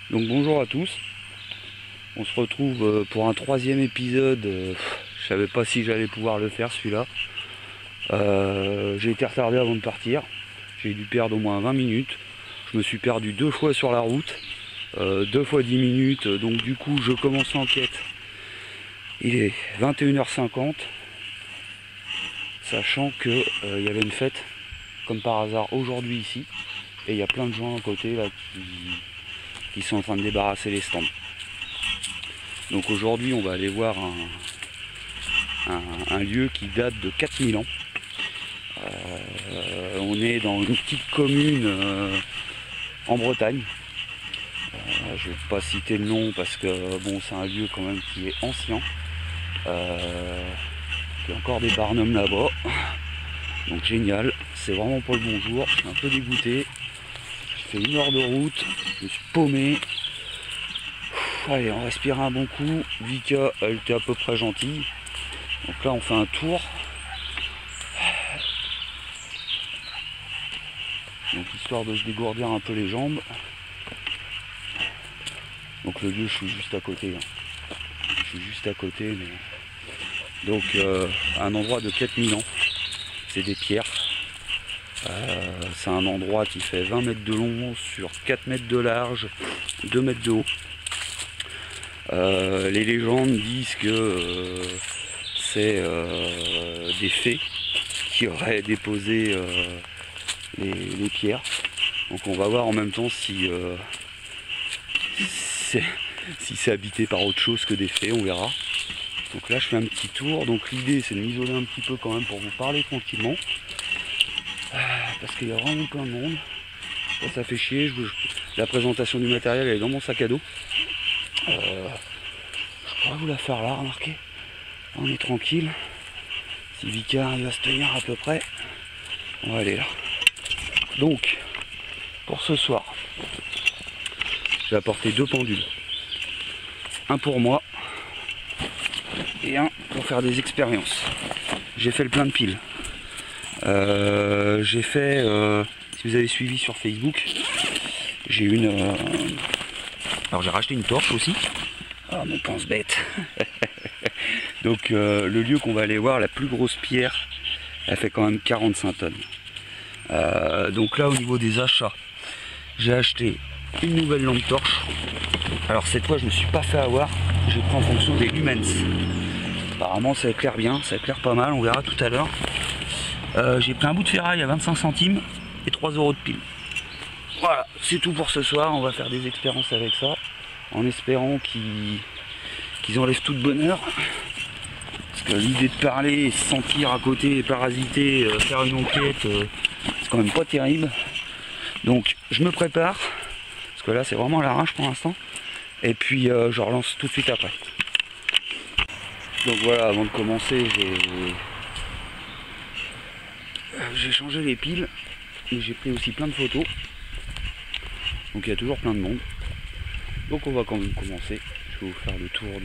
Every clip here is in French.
Donc bonjour à tous, on se retrouve pour un troisième épisode. Je savais pas si j'allais pouvoir le faire celui-là. J'ai été retardé avant de partir, j'ai dû perdre au moins 20 minutes. Je me suis perdu 2 fois sur la route, 2 fois 10 minutes, donc du coup je commence l'enquête. Il est 21h50, sachant que il y avait une fête comme par hasard aujourd'hui ici, et il y a plein de gens à côté là qui sont en train de débarrasser les stands. Donc aujourd'hui on va aller voir un lieu qui date de 4000 ans. On est dans une petite commune en Bretagne. Je ne vais pas citer le nom parce que bon, c'est un lieu quand même qui est ancien. Il y a encore des barnums là-bas. Donc génial, c'est vraiment pas le bon jour. Je suis un peu dégoûté. J'ai fait 1 heure de route, je me suis paumé. Allez, on respire un bon coup. Vika, elle était à peu près gentille. Donc là, on fait un tour. Donc histoire de se dégourdir un peu les jambes. Donc le lieu, je suis juste à côté. Je suis juste à côté. Mais... Donc un endroit de 4000 ans. C'est des pierres. C'est un endroit qui fait 20 mètres de long sur 4 mètres de large, 2 mètres de haut. Les légendes disent que c'est des fées qui auraient déposé les pierres. Donc on va voir en même temps si c'est habité par autre chose que des fées, on verra. Donc là je fais un petit tour, donc l'idée c'est de m'isoler un petit peu quand même pour vous parler tranquillement. Parce qu'il y a vraiment plein de monde. Ça fait chier, la présentation du matériel elle est dans mon sac à dos. Je pourrais vous la faire là, remarquez. On est tranquille. Si Vika arrive à se tenir à peu près, on va aller là. Donc, pour ce soir, j'ai apporté 2 pendules. Un pour moi et un pour faire des expériences. J'ai fait le plein de piles. J'ai fait, si vous avez suivi sur Facebook, j'ai une... alors j'ai racheté une torche aussi. Ah, mon pense-bête. Donc le lieu qu'on va aller voir, la plus grosse pierre, elle fait quand même 45 tonnes. Donc là au niveau des achats, j'ai acheté une nouvelle lampe torche. Alors cette fois je ne me suis pas fait avoir, j'ai pris en fonction des lumens. Apparemment ça éclaire bien, ça éclaire pas mal, on verra tout à l'heure. J'ai pris un bout de ferraille à 25 centimes et 3 € de pile. Voilà, c'est tout pour ce soir, on va faire des expériences avec ça, en espérant qu'ils enlèvent tout de bonheur. Parce que l'idée de parler, se sentir à côté, parasiter, faire une enquête, c'est quand même pas terrible. Donc je me prépare, parce que là c'est vraiment à l'arrache pour l'instant. Et puis je relance tout de suite après. Donc voilà, avant de commencer, j'ai changé les piles. Et j'ai pris aussi plein de photos. Donc il y a toujours plein de monde. Donc on va quand même commencer. Je vais vous faire le tour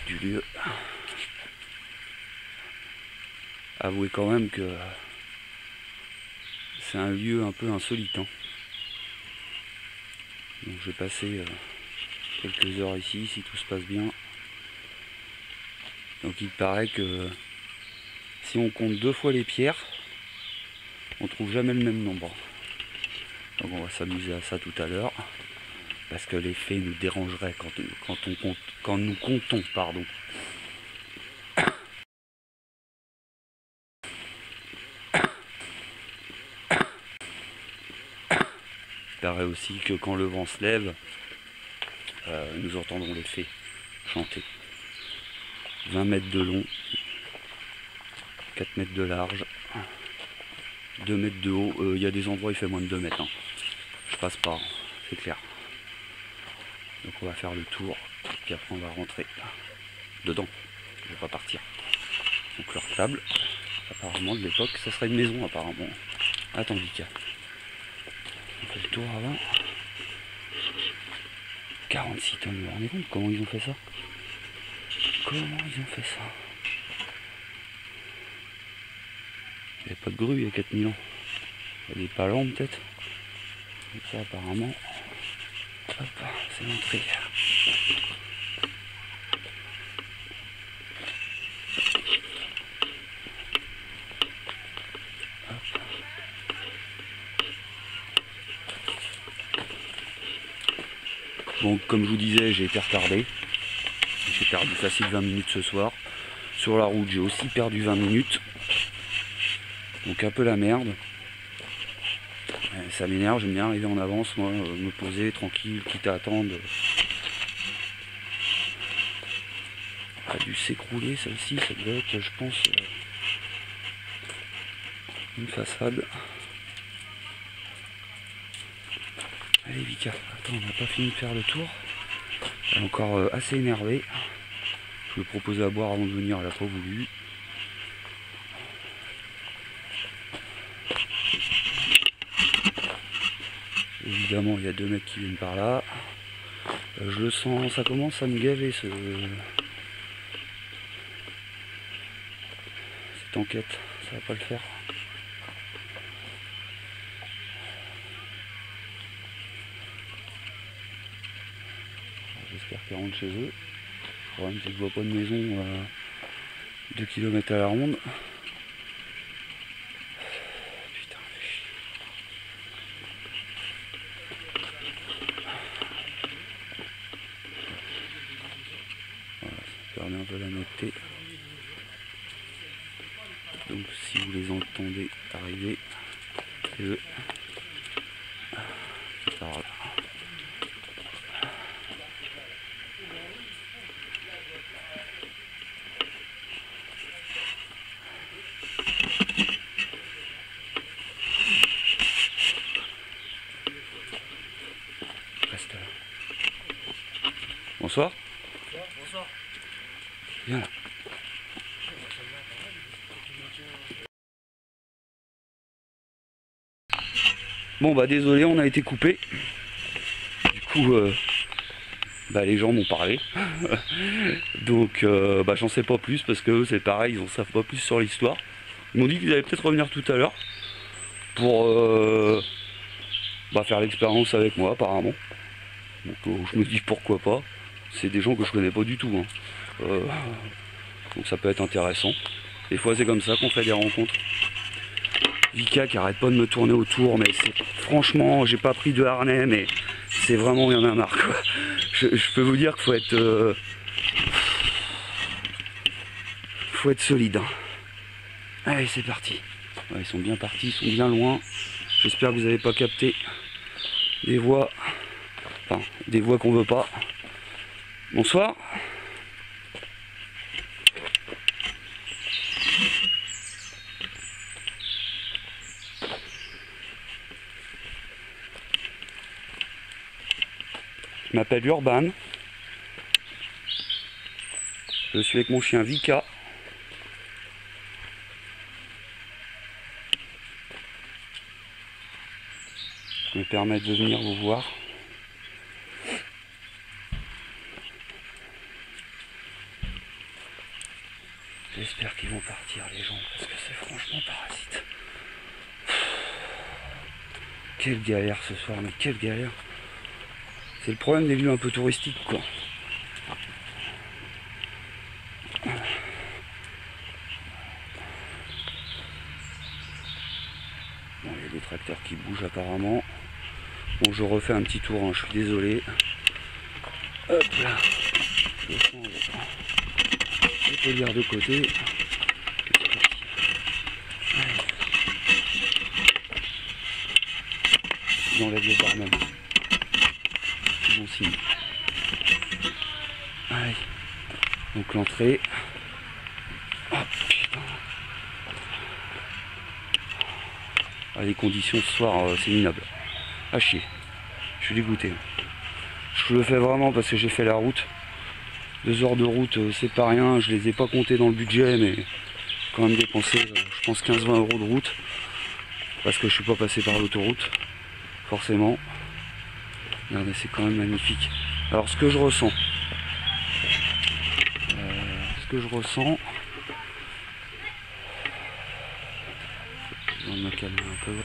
du lieu. Avouez quand même que c'est un lieu un peu insolite. Donc je vais passer quelques heures ici si tout se passe bien. Donc il paraît que si on compte 2 fois les pierres, on trouve jamais le même nombre. Donc on va s'amuser à ça tout à l'heure. Parce que les fées nous dérangeraient quand nous comptons, pardon. Il paraît aussi que quand le vent se lève, nous entendrons les fées chanter. 20 mètres de long, 4 mètres de large, 2 mètres de haut. Il y a des endroits où il fait moins de 2 mètres. Hein. Je passe pas, c'est clair. Donc on va faire le tour, puis après on va rentrer dedans. Je vais pas partir. Donc leur table, apparemment de l'époque, ça serait une maison apparemment. Attends Vika. On fait le tour avant. 46 tonnes, vous vous rendez compte comment ils ont fait ça? Comment ils ont fait ça? Il n'y avait pas de grue il y a 4000 ans. Il y a des palans peut-être. Ça apparemment. Hop, c'est l'entrée. Bon, comme je vous disais, j'ai été retardé. J'ai perdu facile 20 minutes ce soir. Sur la route, j'ai aussi perdu 20 minutes. Donc un peu la merde. Ça m'énerve, j'aime bien arriver en avance, moi, me poser tranquille, quitte à attendre. Elle a dû s'écrouler celle-ci, ça doit être, je pense, une façade. Allez Vika, attends, on n'a pas fini de faire le tour. Elle est encore assez énervée. Je lui ai proposé à boire avant de venir, elle n'a pas voulu. Évidemment, il y a 2 mecs qui viennent par là. Je le sens, ça commence à me gaver cette enquête. Ça va pas le faire. J'espère qu'ils rentrent chez eux. Le problème, c'est que je vois pas de maison à 2 km à la ronde. Putain, fait chier. Voilà, ça permet un peu la netteté. Donc si vous les entendez arriver, c'est eux. C'est par là. Reste là. Bonsoir. Bonsoir. Viens là. Bon bah désolé, on a été coupé. Du coup les gens m'ont parlé. Donc j'en sais pas plus parce que eux c'est pareil, ils en savent pas plus sur l'histoire. Ils m'ont dit qu'ils allaient peut-être revenir tout à l'heure pour faire l'expérience avec moi apparemment. Donc je me dis pourquoi pas. C'est des gens que je connais pas du tout. Hein. Donc ça peut être intéressant. Des fois c'est comme ça qu'on fait des rencontres. Vika qui arrête pas de me tourner autour, mais c'est franchement, j'ai pas pris de harnais, mais c'est vraiment, il y en a marre quoi. Je peux vous dire qu'il faut être solide. Hein. Allez, c'est parti. Ouais, ils sont bien partis, ils sont bien loin. J'espère que vous n'avez pas capté des voix, des voix qu'on veut pas. Bonsoir. Je m'appelle Urban. Je suis avec mon chien Vika. Je me permets de venir vous voir. J'espère qu'ils vont partir les gens parce que c'est franchement parasite. Quelle galère ce soir, mais quelle galère. C'est le problème des lieux un peu touristiques quoi. Bon, il y a des tracteurs qui bougent apparemment. Bon, je refais un petit tour, hein, je suis désolé. Hop là. Je change les polières de côté. J'enlève le barman. C'est bon signe. Allez. Donc l'entrée. Oh putain. Ah, les conditions ce soir, c'est minable. À chier. Je suis dégoûté. Je le fais vraiment parce que j'ai fait la route. 2 heures de route, c'est pas rien. Je les ai pas comptés dans le budget, mais quand même dépensé, je pense 15-20 € de route. Parce que je suis pas passé par l'autoroute. Forcément. Regardez, c'est quand même magnifique. Alors ce que je ressens. Je vais me calmer un peu.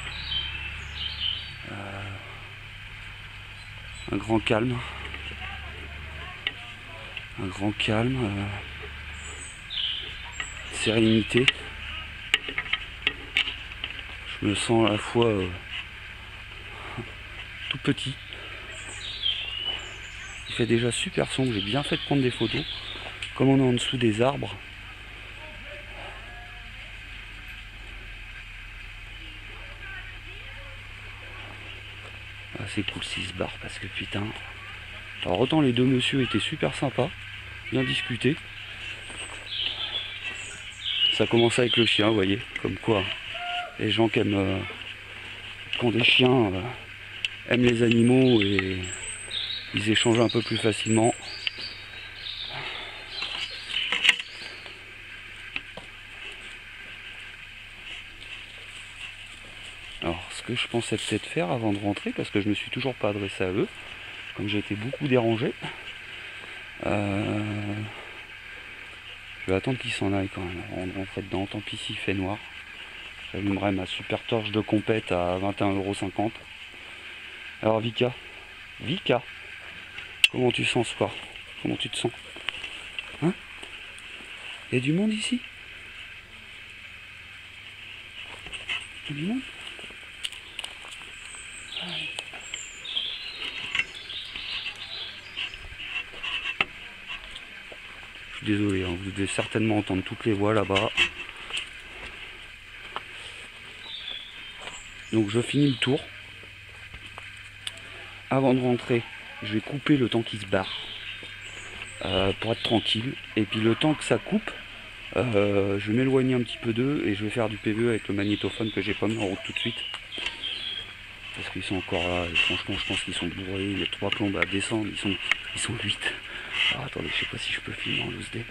un grand calme. Un grand calme. Sérénité. Je me sens à la fois tout petit. Il fait déjà super sombre, j'ai bien fait de prendre des photos. Comme on est en dessous des arbres. Ah, c'est cool si se barre parce que putain. Alors autant les deux messieurs étaient super sympas, bien discutés. Ça commence avec le chien, vous voyez, comme quoi les gens qui aiment qui ont des chiens aiment les animaux et ils échangent un peu plus facilement. Alors ce que je pensais peut-être faire avant de rentrer, parce que je ne me suis toujours pas adressé à eux, comme j'ai été beaucoup dérangé, je vais attendre qu'ils s'en aillent quand même avant de rentrer dedans, tant pis s'il fait noir. J'allumerai ma super torche de compète à 21,50 €. Alors Vika, comment tu sens ce soir? Comment tu te sens? Hein? Il y a du monde ici? Il y a du monde? Je suis désolé, hein, vous devez certainement entendre toutes les voix là-bas. Donc je finis le tour. Avant de rentrer, je vais couper le temps qu'il se barre pour être tranquille. Et puis le temps que ça coupe, je vais m'éloigner un petit peu d'eux et je vais faire du PVE avec le magnétophone que j'ai pas mis en route tout de suite. Parce qu'ils sont encore là et franchement je pense qu'ils sont bourrés, il y a 3 plombes à descendre, ils sont 8. Alors attendez, je sais pas si je peux filmer en loose day.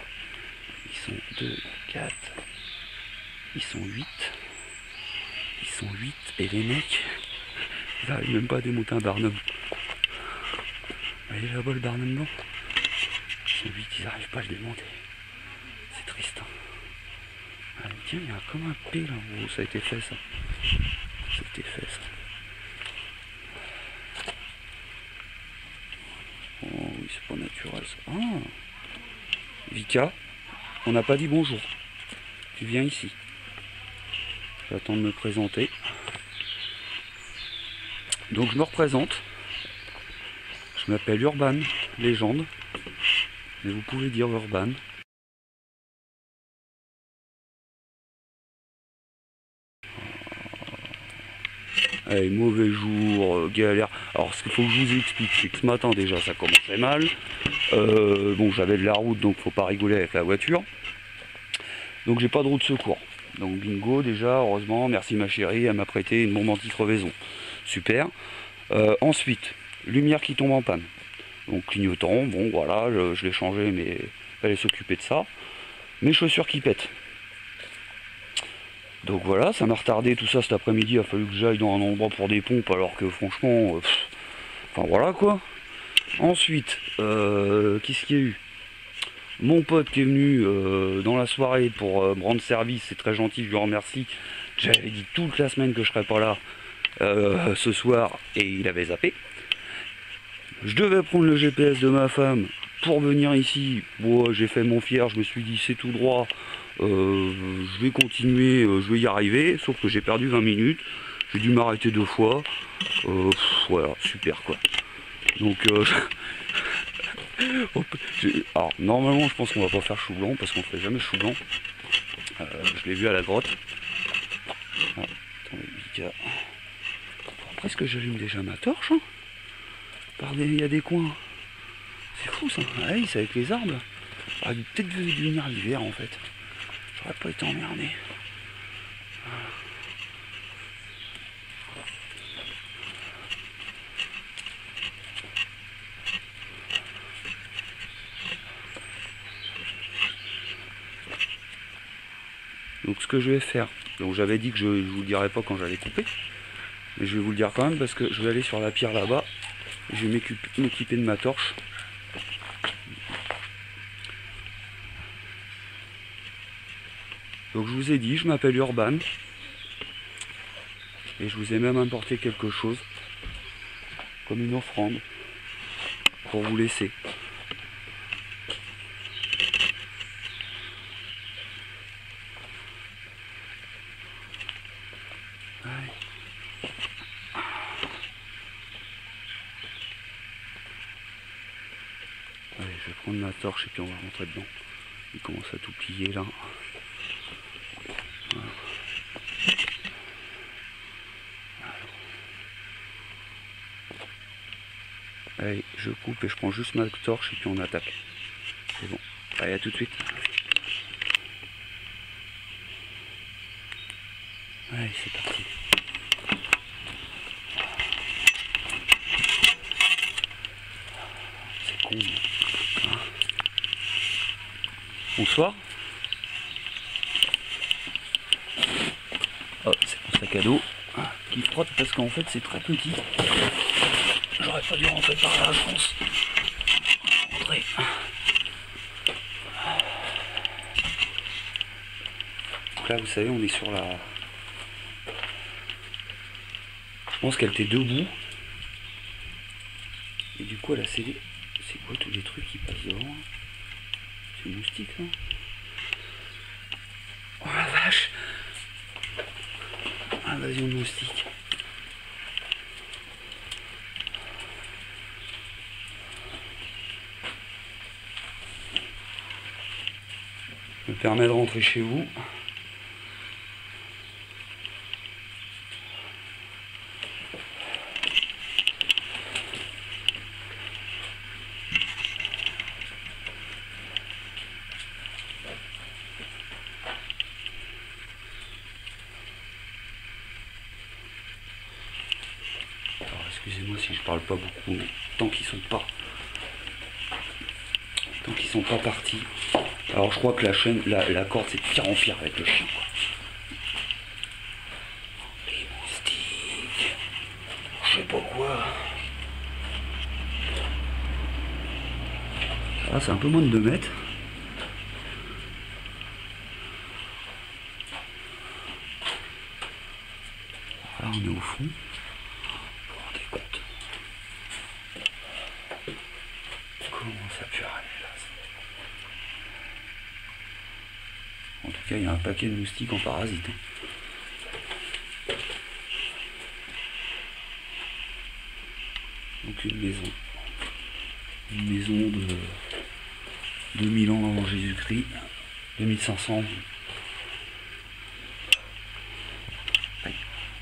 Ils sont 2, 4, ils sont 8. Ils sont 8 et les mecs, ils n'arrivent même pas à démonter un Barnum. Vous voyez là-bas le Barnum blanc? Ils sont 8, ils n'arrivent pas à le démonter. C'est triste. Hein. Ah, tiens, il y a comme un P là. Oh, ça a été fait ça. Ça a été fait ça. Oh oui, c'est pas naturel ça. Ah Vika, on n'a pas dit bonjour. Tu viens ici. J'attends de me présenter. Donc je me représente. Je m'appelle Urban, légende. Mais vous pouvez dire Urban. Allez, mauvais jour, galère. Alors ce qu'il faut que je vous explique, c'est que ce matin déjà ça commençait mal. Bon, j'avais de la route, donc faut pas rigoler avec la voiture. Donc j'ai pas de roue de secours. Donc bingo déjà, heureusement, merci ma chérie, elle m'a prêté une bombe anti-crevaison. Super. Ensuite, lumière qui tombe en panne. Donc clignotant, bon voilà, je l'ai changé, mais il fallait s'occuper de ça. Mes chaussures qui pètent. Donc voilà, ça m'a retardé tout ça cet après-midi, il a fallu que j'aille dans un endroit pour des pompes, alors que franchement, enfin voilà quoi. Ensuite, qu'est-ce qu'il y a eu? Mon pote qui est venu dans la soirée pour me rendre service, c'est très gentil, je lui remercie. J'avais dit toute la semaine que je serais pas là ce soir et il avait zappé. Je devais prendre le GPS de ma femme pour venir ici. Bon, j'ai fait mon fier, je me suis dit c'est tout droit, je vais continuer, je vais y arriver, sauf que j'ai perdu 20 minutes, j'ai dû m'arrêter 2 fois. Voilà, super quoi. Donc alors normalement je pense qu'on va pas faire chou blanc parce qu'on fait jamais chou blanc. Je l'ai vu à la grotte. Ah, attendez, Vika. Presque j'allume déjà ma torche. Hein. Il y a des coins. C'est fou ça. Ah oui, c'est avec les arbres. Ah, peut-être dû venir l'hiver en fait. J'aurais pas été emmerdé. Donc ce que je vais faire, donc j'avais dit que je ne vous le dirais pas quand j'allais couper, mais je vais vous le dire quand même parce que je vais aller sur la pierre là-bas, je vais m'équiper de ma torche. Donc je vous ai dit, je m'appelle Urban, et je vous ai même apporté quelque chose, comme une offrande. pour vous laisser. Allez, je vais prendre ma torche et puis on va rentrer dedans. Il commence à tout plier là. Voilà. Allez, je coupe et je prends juste ma torche et puis on attaque. C'est bon. Allez, à tout de suite. Allez, c'est parti. C'est con. Hein. Bonsoir. Oh, c'est mon sac à dos qui frotte parce qu'en fait c'est très petit. J'aurais pas dû rentrer par là, je pense. Rentrer. Donc là, vous savez, on est sur la... Je pense qu'elle était debout. Et du coup, elle a scellé... C'est quoi tous les trucs qui passent devant? C'est moustique, là? Oh la vache! Invasion de moustiques. Me permet de rentrer chez vous. Alors excusez-moi si je parle pas beaucoup, mais tant qu'ils sont pas partis. Alors je crois que la chaîne, la corde c'est de pire en pire avec le chien, quoi. Les moustiques, je sais pas quoi. Ah, c'est un peu moins de 2 mètres. Là on est au fond. Vous vous rendez compte comment ça peut aller là? En tout cas, il y a un paquet de moustiques en parasite. Donc une maison. Une maison de 2000 ans avant Jésus-Christ. 2500. Aïe,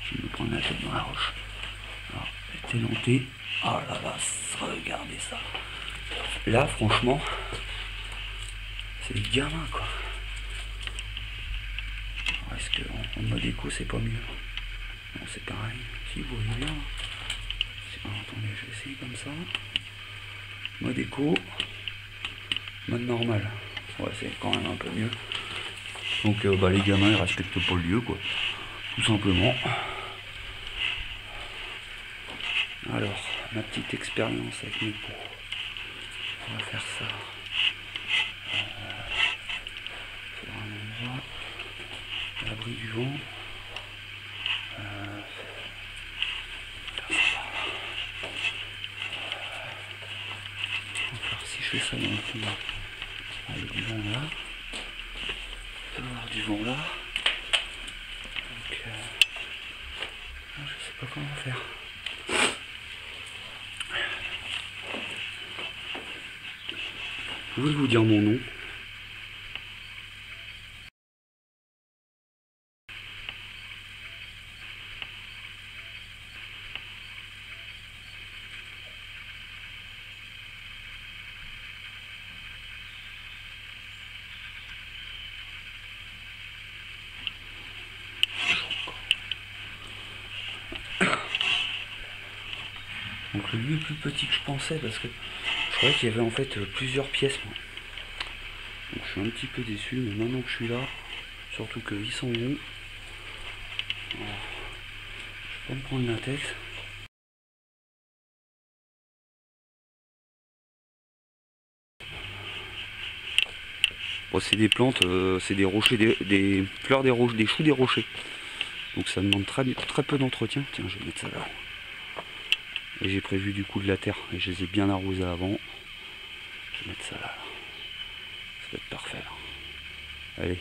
je vais me prendre la tête dans la roche. Alors, elle est élantée. Oh là là, regardez ça. Là, franchement, c'est des gamins, quoi. Est-ce qu'en mode éco c'est pas mieux? Non, c'est pareil. Si vous voyez bien. Attendez, je vais essayer comme ça. Mode éco. Mode normal. Ouais, c'est quand même un peu mieux. Donc les gamins ils respectent pas le lieu, quoi. Tout simplement. Alors, ma petite expérience avec mes pots. On va faire ça. Faire un endroit. L'abri du vent. Alors si je fais ça dans le fond, avec du vent là, il va y avoir du vent là. Donc je sais pas comment faire. Pouvez-vous dire mon nom? Donc le lieu est plus petit que je pensais parce que je croyais qu'il y avait en fait plusieurs pièces. Moi. Donc je suis un petit peu déçu, mais maintenant que je suis là, surtout qu'ils sont bons, je vais pas me prendre la tête. Bon, c'est des plantes, c'est des rochers, des fleurs des roches, des choux des rochers. Donc ça demande très peu d'entretien. Tiens, je vais mettre ça là. Et j'ai prévu du coup de la terre et je les ai bien arrosés avant. Je vais mettre ça là. Ça va être parfait là. Allez.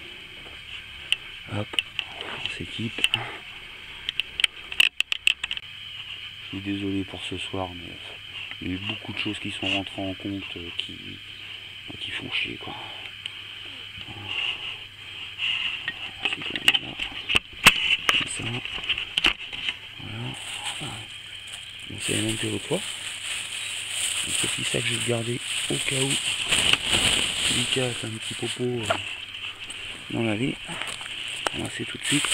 Hop. On s'équipe. Je suis désolé pour ce soir, mais il y a eu beaucoup de choses qui sont rentrées en compte qui font chier quoi. Là. Comme ça. Voilà. Bon, c'est la même que l'autre fois. Un petit sac que je vais garder au cas où Lucas fait un petit popo dans l'allée. On va c'est tout de suite.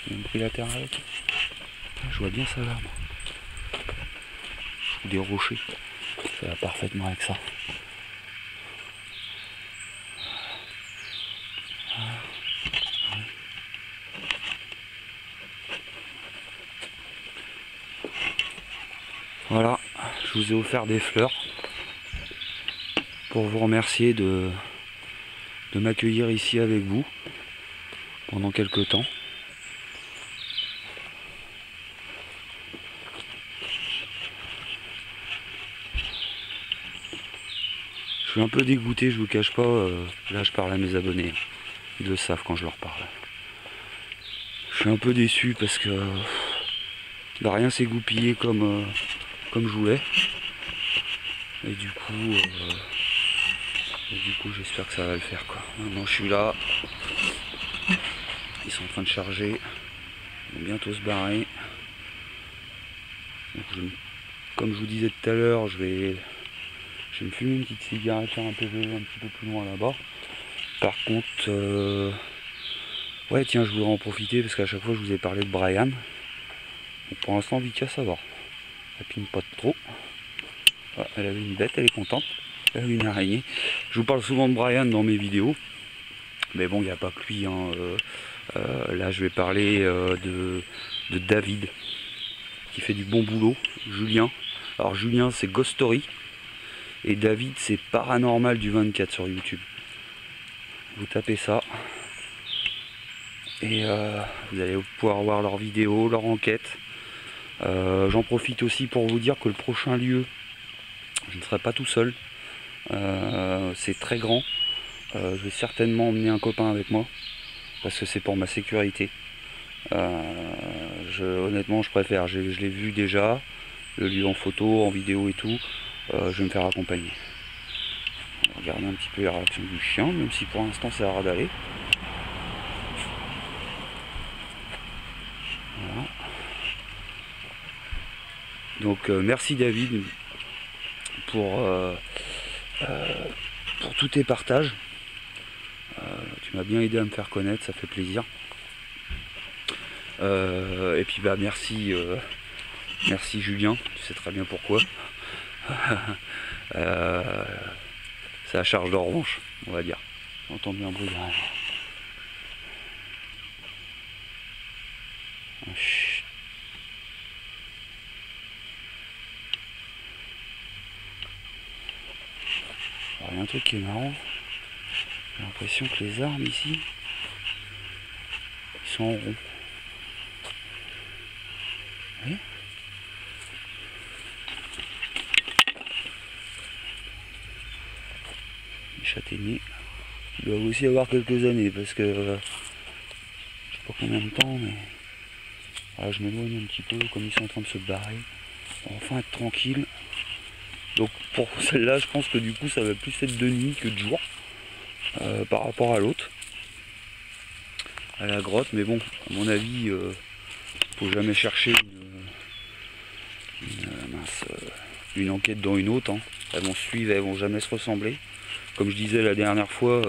J'ai même pris la terre avec. Je vois bien ça là. Ou des rochers. Ça va parfaitement avec ça. Voilà, je vous ai offert des fleurs pour vous remercier de m'accueillir ici avec vous pendant quelques temps. Je suis un peu dégoûté, je vous cache pas, là je parle à mes abonnés, ils le savent quand je leur parle. Je suis un peu déçu parce que rien s'est goupillé comme je voulais. Et du coup j'espère que ça va le faire quoi. Maintenant je suis là, ils sont en train de charger, ils vont bientôt se barrer. Donc comme je vous disais tout à l'heure, je vais me fumer une petite cigarette un petit peu plus loin là-bas. Par contre, ouais tiens, je voudrais en profiter parce qu'à chaque fois je vous ai parlé de Brian. Donc pour l'instant Vika ça va. Elle pine pas trop. Ah, elle avait une bête, elle est contente. Elle avait une araignée. Je vous parle souvent de Brian dans mes vidéos. Mais bon, il n'y a pas que lui. Hein. Là je vais parler de David qui fait du bon boulot. Julien. Alors Julien c'est Ghost Story. Et David c'est Paranormal du 24 sur YouTube. Vous tapez ça. Et vous allez pouvoir voir leurs vidéos, leurs enquêtes. J'en profite aussi pour vous dire que le prochain lieu, je ne serai pas tout seul. C'est très grand. Je vais certainement emmener un copain avec moi. Parce que c'est pour ma sécurité. Honnêtement je préfère. Je l'ai vu déjà. Le lieu en photo, en vidéo et tout. Je vais me faire accompagner. On va regarder un petit peu les réactions du chien. Même si pour l'instant ça a l'air d'aller. Voilà. Donc merci David pour tous tes partages. Tu m'as bien aidé à me faire connaître, ça fait plaisir. Et puis bah merci Julien, tu sais très bien pourquoi. C'est la charge de revanche, on va dire. On entend bien un bruit derrière. Alors, il y a un truc qui est marrant. J'ai l'impression que les arbres ici, ils sont en rond. Vous voyez ? Les châtaigniers. Il doit aussi avoir quelques années parce que je sais pas combien de temps, mais voilà, je m'éloigne un petit peu comme ils sont en train de se barrer. On va enfin être tranquille. Donc pour celle-là, je pense que du coup ça va plus être de nuit que de jour par rapport à l'autre, à la grotte. Mais bon, à mon avis, faut jamais chercher une enquête dans une autre. Hein. Elles vont se suivre, elles vont jamais se ressembler. Comme je disais la dernière fois,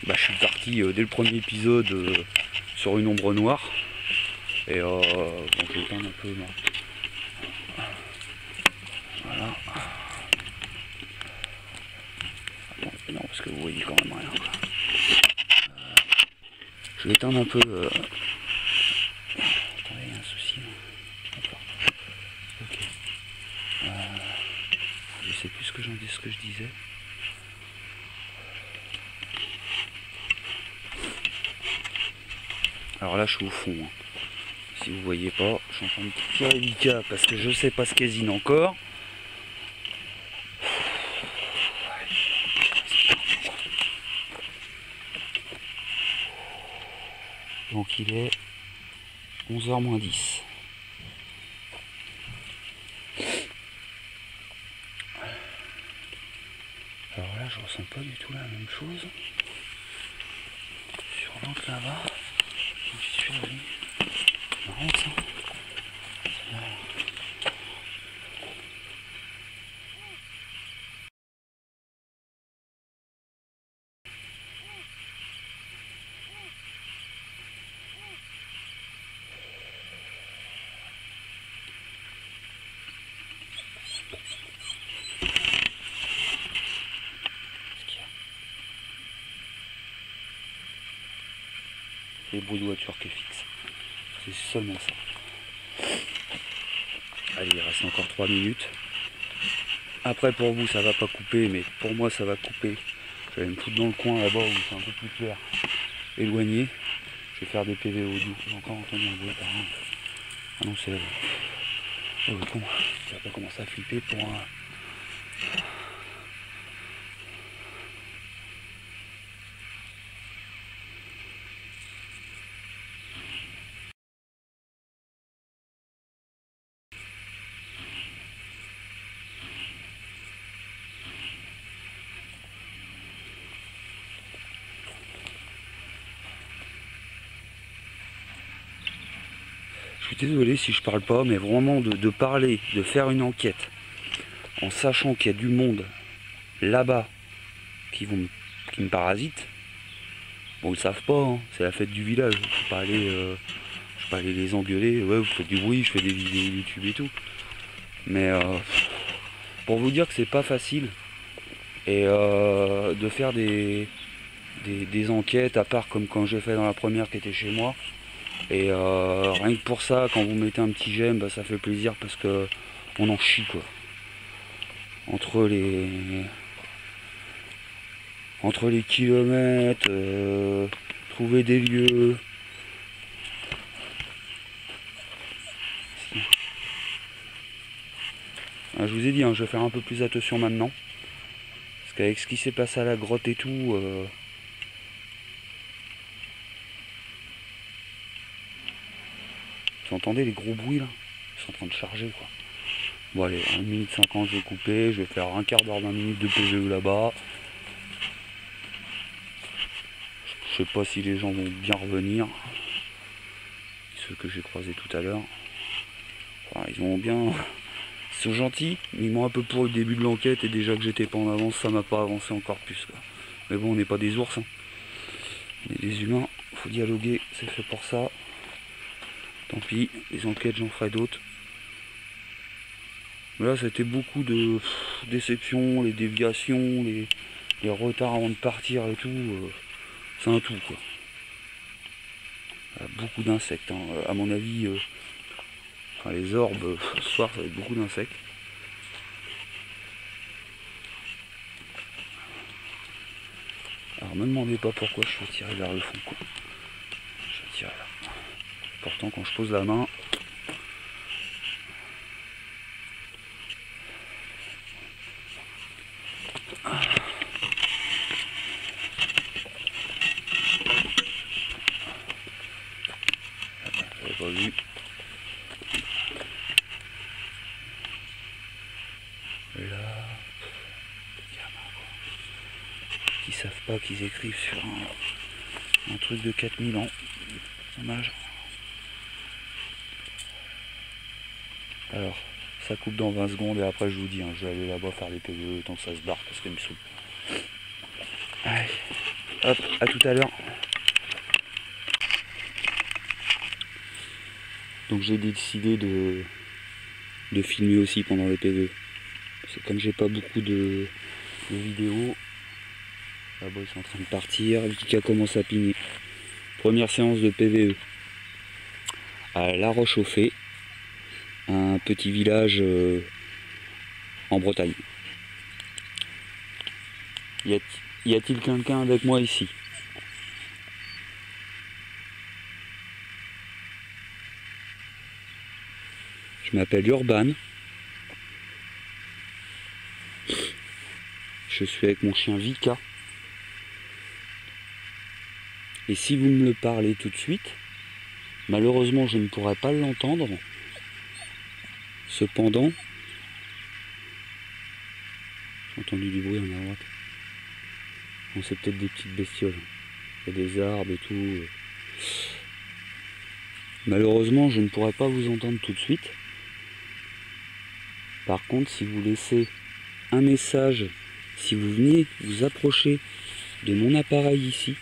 je suis parti dès le premier épisode sur une ombre noire. Et bon, je vais éteindre un peu. Voilà. Non, parce que vous voyez quand même rien. Je vais éteindre un peu. Attendez, il y a un souci. D'accord. Ok. Je sais plus ce que je disais. Alors là je suis au fond, hein. Si vous voyez pas, je suis en train de tirer l'ICA parce que je sais pas ce qu'ésine encore. Donc il est 11h moins 10. Alors là je ressens pas du tout la même chose. Sur l'encre là-bas, j'y suis allé. Marrant ça. Les bruits de voiture qui est fixe. C'est seulement ça. Allez, il reste encore 3 minutes. Après pour vous ça va pas couper, mais pour moi ça va couper. Je vais me foutre dans le coin là-bas où c'est un peu plus clair. Éloigné. Je vais faire des PV audio. J'ai encore entendu un bruit par là. Ah non c'est là. Oh le con. Ça va pas commencer à flipper pour un. Je suis désolé si je parle pas, mais vraiment de parler, de faire une enquête, en sachant qu'il y a du monde là-bas qui me parasitent. Bon, ils savent pas, hein, c'est la fête du village. Je peux pas aller les engueuler. Ouais, vous faites du bruit, je fais des vidéos YouTube et tout. Mais pour vous dire que c'est pas facile et de faire des enquêtes, à part comme quand j'ai fait dans la première qui était chez moi. Et rien que pour ça, quand vous mettez un petit j'aime, bah, ça fait plaisir parce que on en chie quoi. Entre les kilomètres, trouver des lieux. Ah, je vous ai dit, hein, je vais faire un peu plus attention maintenant. Parce qu'avec ce qui s'est passé à la grotte et tout, vous entendez les gros bruits là? Ils sont en train de charger quoi. Bon allez, 1 minute 50 je vais couper, je vais faire un quart d'heure, 20 minutes de PVE là-bas. Je sais pas si les gens vont bien revenir. Ceux que j'ai croisés tout à l'heure. Enfin, ils ont bien. Ils sont gentils, mais ils m'ont un peu pour le début de l'enquête et déjà que j'étais pas en avance, ça m'a pas avancé encore plus quoi. Mais bon, on n'est pas des ours, hein. On est des humains, faut dialoguer, c'est fait pour ça. Tant pis, les enquêtes j'en ferai d'autres. Là c'était beaucoup de déceptions, les déviations, les retards avant de partir et tout. C'est un tout quoi. Beaucoup d'insectes, hein. À mon avis, enfin, les orbes, ce soir ça va être beaucoup d'insectes. Alors me demandez pas pourquoi je suis tiré vers le fond quoi. Je suis tiré là. Pourtant quand je pose la main. J'avais pas vu. Là. Qui savent pas qu'ils écrivent sur un truc de 4000 ans. Dommage. Alors, ça coupe dans 20 secondes et après je vous dis, hein, je vais aller là-bas faire les PVE tant que ça se barre parce qu'il me saoule. Allez, hop, à tout à l'heure. Donc j'ai décidé de filmer aussi pendant les PVE. Parce que comme j'ai pas beaucoup de vidéos, là-bas ils sont en train de partir, Vika commence à pigner. Première séance de PVE à La Roche-au-Fay, un petit village en Bretagne. Y a-t-il quelqu'un avec moi ici? Je m'appelle Urban. Je suis avec mon chien Vika. Et si vous me le parlez tout de suite, malheureusement je ne pourrai pas l'entendre. Cependant, j'ai entendu du bruit en à droite. Bon, c'est peut-être des petites bestioles. Il y a des arbres et tout. Malheureusement, je ne pourrai pas vous entendre tout de suite. Par contre, si vous laissez un message, si vous veniez vous approcher de mon appareil ici,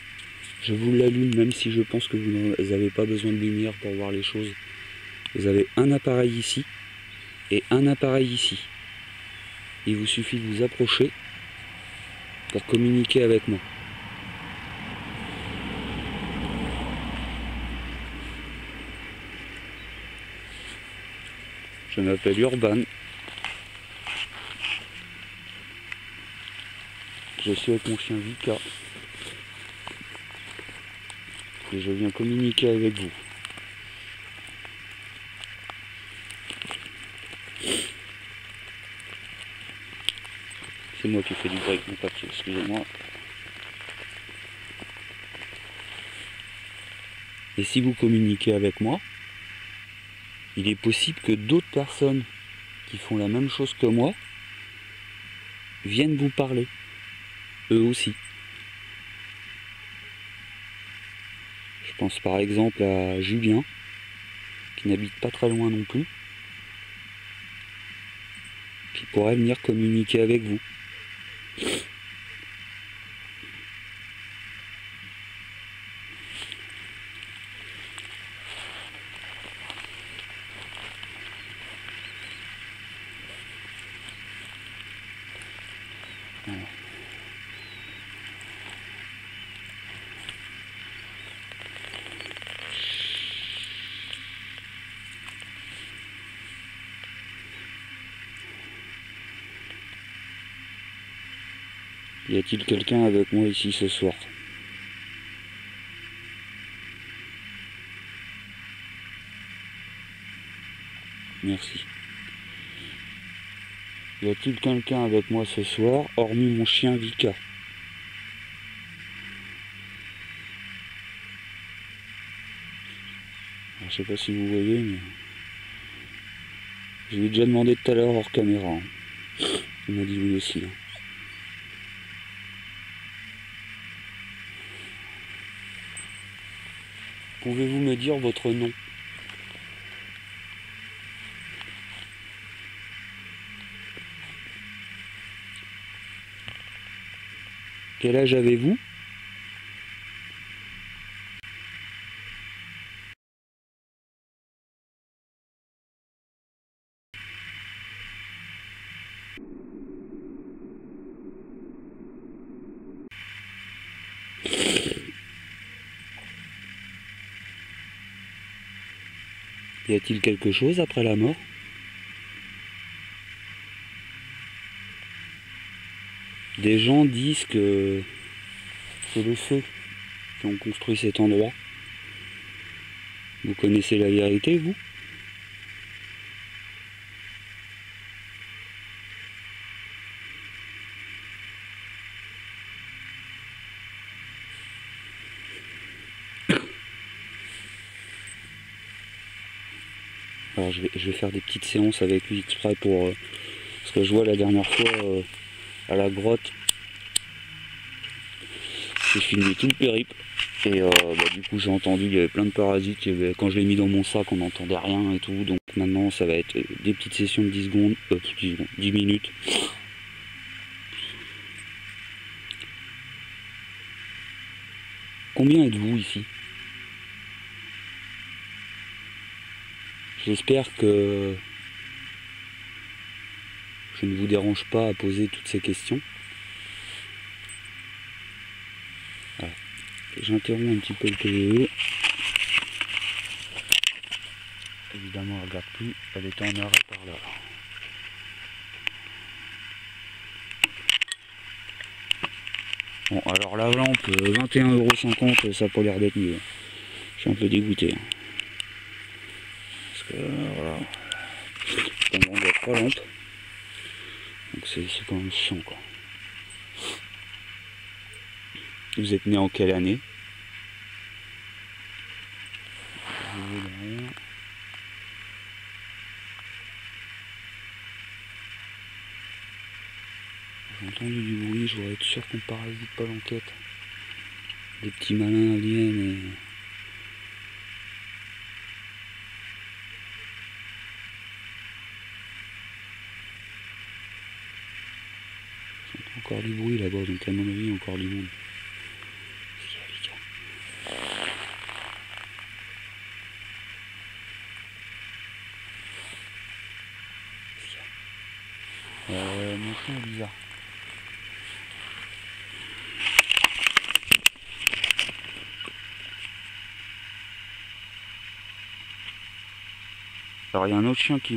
je vous l'allume, même si je pense que vous n'avez pas besoin de lumière pour voir les choses. Vous avez un appareil ici et un appareil ici. Il vous suffit de vous approcher pour communiquer avec moi. Je m'appelle Urban. Je suis avec mon chien Vika. Et je viens communiquer avec vous. C'est moi qui fais du bruit avec mon papier, excusez-moi. Et si vous communiquez avec moi, il est possible que d'autres personnes qui font la même chose que moi viennent vous parler, eux aussi. Je pense par exemple à Julien, qui n'habite pas très loin non plus, qui pourrait venir communiquer avec vous. Voilà. Y a-t-il quelqu'un avec moi ici ce soir? Merci. Y a-t-il quelqu'un avec moi ce soir, hormis mon chien Vika? Alors, je sais pas si vous voyez, mais je lui ai déjà demandé tout à l'heure hors caméra. Hein. Il m'a dit oui aussi. Hein. Pouvez-vous me dire votre nom? Quel âge avez-vous? Y a-t-il quelque chose après la mort? Des gens disent que c'est les feux qui ont construit cet endroit. Vous connaissez la vérité, vous? Alors je vais faire des petites séances avec lui exprès pour... parce que je vois la dernière fois à la grotte, j'ai filmé tout le périple. Et du coup j'ai entendu, il y avait plein de parasites, quand je l'ai mis dans mon sac on n'entendait rien et tout. Donc maintenant ça va être des petites sessions de 10 secondes, 10 minutes. Combien êtes-vous ici? J'espère que je ne vous dérange pas à poser toutes ces questions. Voilà. J'interromps un petit peu le PVE. Évidemment, elle ne regarde plus, elle était en arrêt par là. Bon, alors la lampe, 21,50 €, ça n'a pas l'air d'être mieux. Je suis un peu dégoûté. Parce que, voilà. Cependant, il y a 3 lampes. Donc c'est quand même chiant, quoi. Vous êtes né en quelle année? J'ai entendu du bruit, je voudrais être sûr qu'on parasite pas l'enquête. Des petits malins viennent et... J'entends encore du bruit là-bas, donc à mon avis, il y a encore du monde. Mon chien est bizarre. Alors il y a un autre chien qui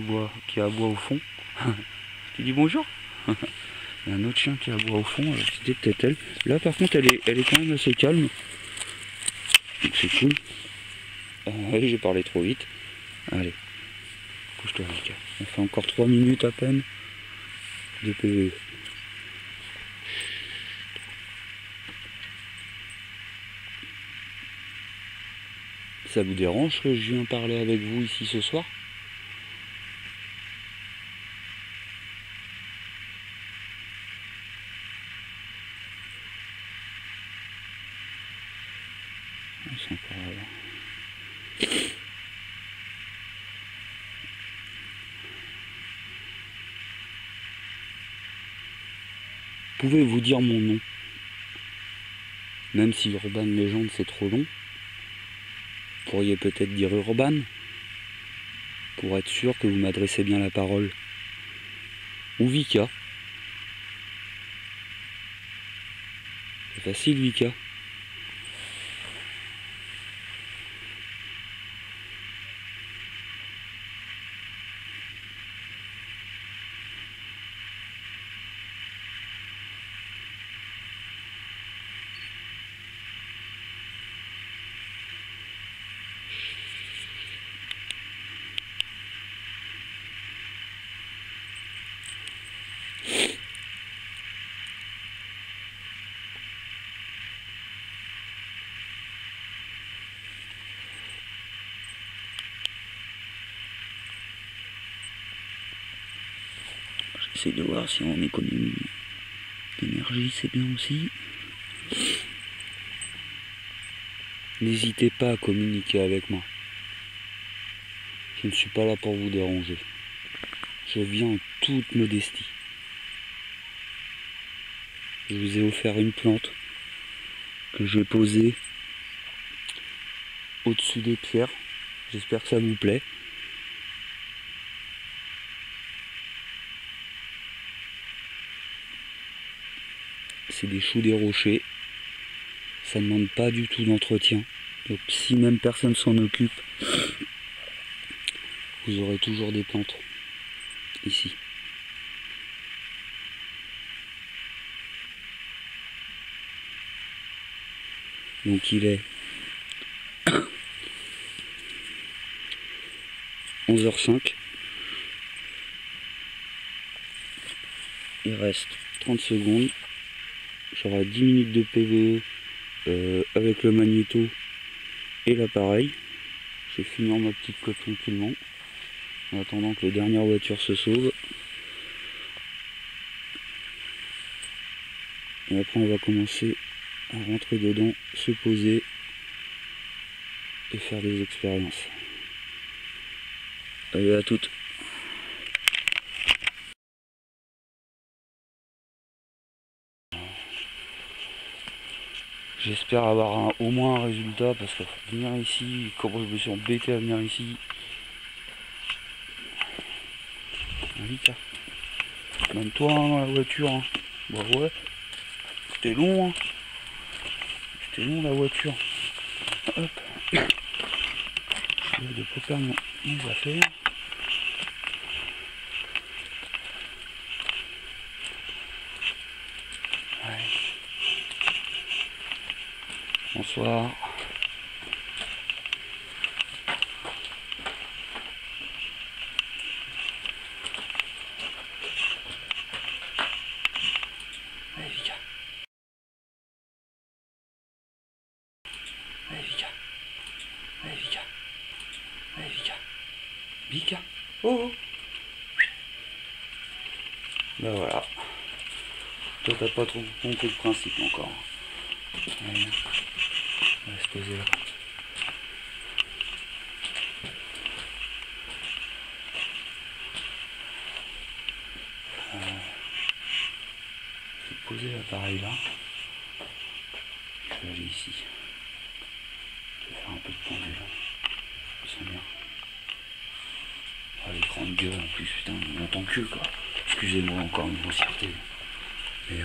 aboie au fond. Tu dis bonjour. Il y a un autre chien qui aboie au fond, c'était peut-être elle. Là par contre elle est quand même assez calme. Donc c'est cool. Allez, j'ai parlé trop vite. Allez, couche-toi Mika. On fait encore 3 minutes à peine de PVE. Ça vous dérange que je viens parler avec vous ici ce soir? C'est encore là. Pouvez-vous dire mon nom? Même si Urban Legend c'est trop long, pourriez peut-être dire Urban pour être sûr que vous m'adressez bien la parole. Ou Vika. C'est facile Vika. J'essaie de voir si on économie d'énergie, c'est bien aussi. N'hésitez pas à communiquer avec moi. Je ne suis pas là pour vous déranger. Je viens en toute modestie. Je vous ai offert une plante que j'ai posée au-dessus des pierres. J'espère que ça vous plaît. C'est des choux des rochers. Ça ne demande pas du tout d'entretien. Donc si même personne s'en occupe, vous aurez toujours des plantes ici. Donc il est 11h05. Il reste 30 secondes. J'aurai 10 minutes de PVE avec le magnéto et l'appareil. Je vais finir ma petite coque tranquillement en attendant que les dernières voitures se sauvent. Et après on va commencer à rentrer dedans, se poser et faire des expériences. Allez, à toutes. J'espère avoir au moins un résultat parce que venir ici, comment je me suis embêté à venir ici. Allez, tiens. Même toi hein, dans la voiture. Hein. Bah ouais. C'était long. Hein. C'était long la voiture. Hop. Je vais de pas perdre mes affaires. Ouais. Bonsoir. Vika. Oh, oh. Ben voilà. Toi t'as pas trop compris le principe encore. Allez. On va se poser là. Je vais poser l'appareil là. Je vais aller ici. Je vais faire un peu de pendule. C'est bien. Ah, l'écran de gueule en plus, putain, on entend que quoi. Excusez-moi encore une grossièreté. Mais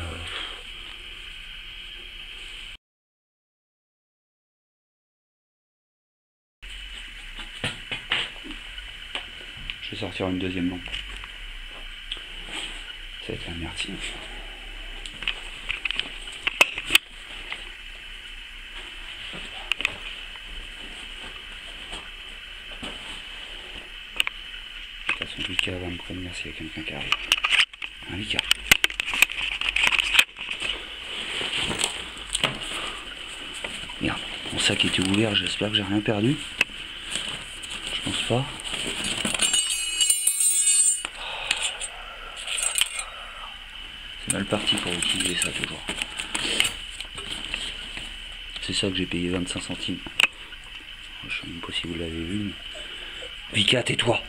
je vais sortir une deuxième lampe. Ça va être la merde sinon. De toute façon, Vika va me prévenir s'il y a quelqu'un qui arrive. Un Vika. Merde, mon sac était ouvert, j'espère que j'ai rien perdu. Je pense pas. C'est mal parti pour utiliser ça toujours. C'est ça que j'ai payé 25 centimes. Je sais même pas si vous l'avez vu. Mais... Vika, tais-toi!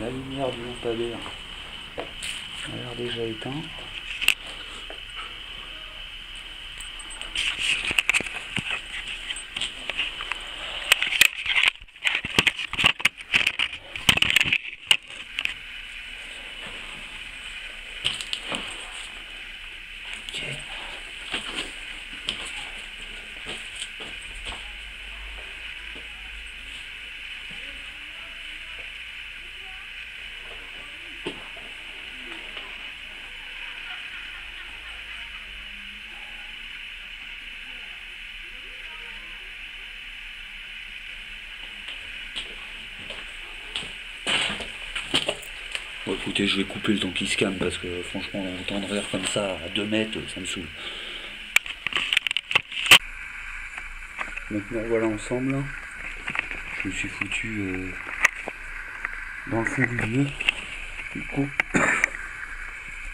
La lumière du lampadaire a l'air déjà éteinte. Bon, écoutez, je vais couper le temps qui se calme parce que franchement, entendre rire comme ça à 2 mètres, ça me saoule. Maintenant, voilà ensemble. Là. Je me suis foutu dans le fond du lieu. Du coup,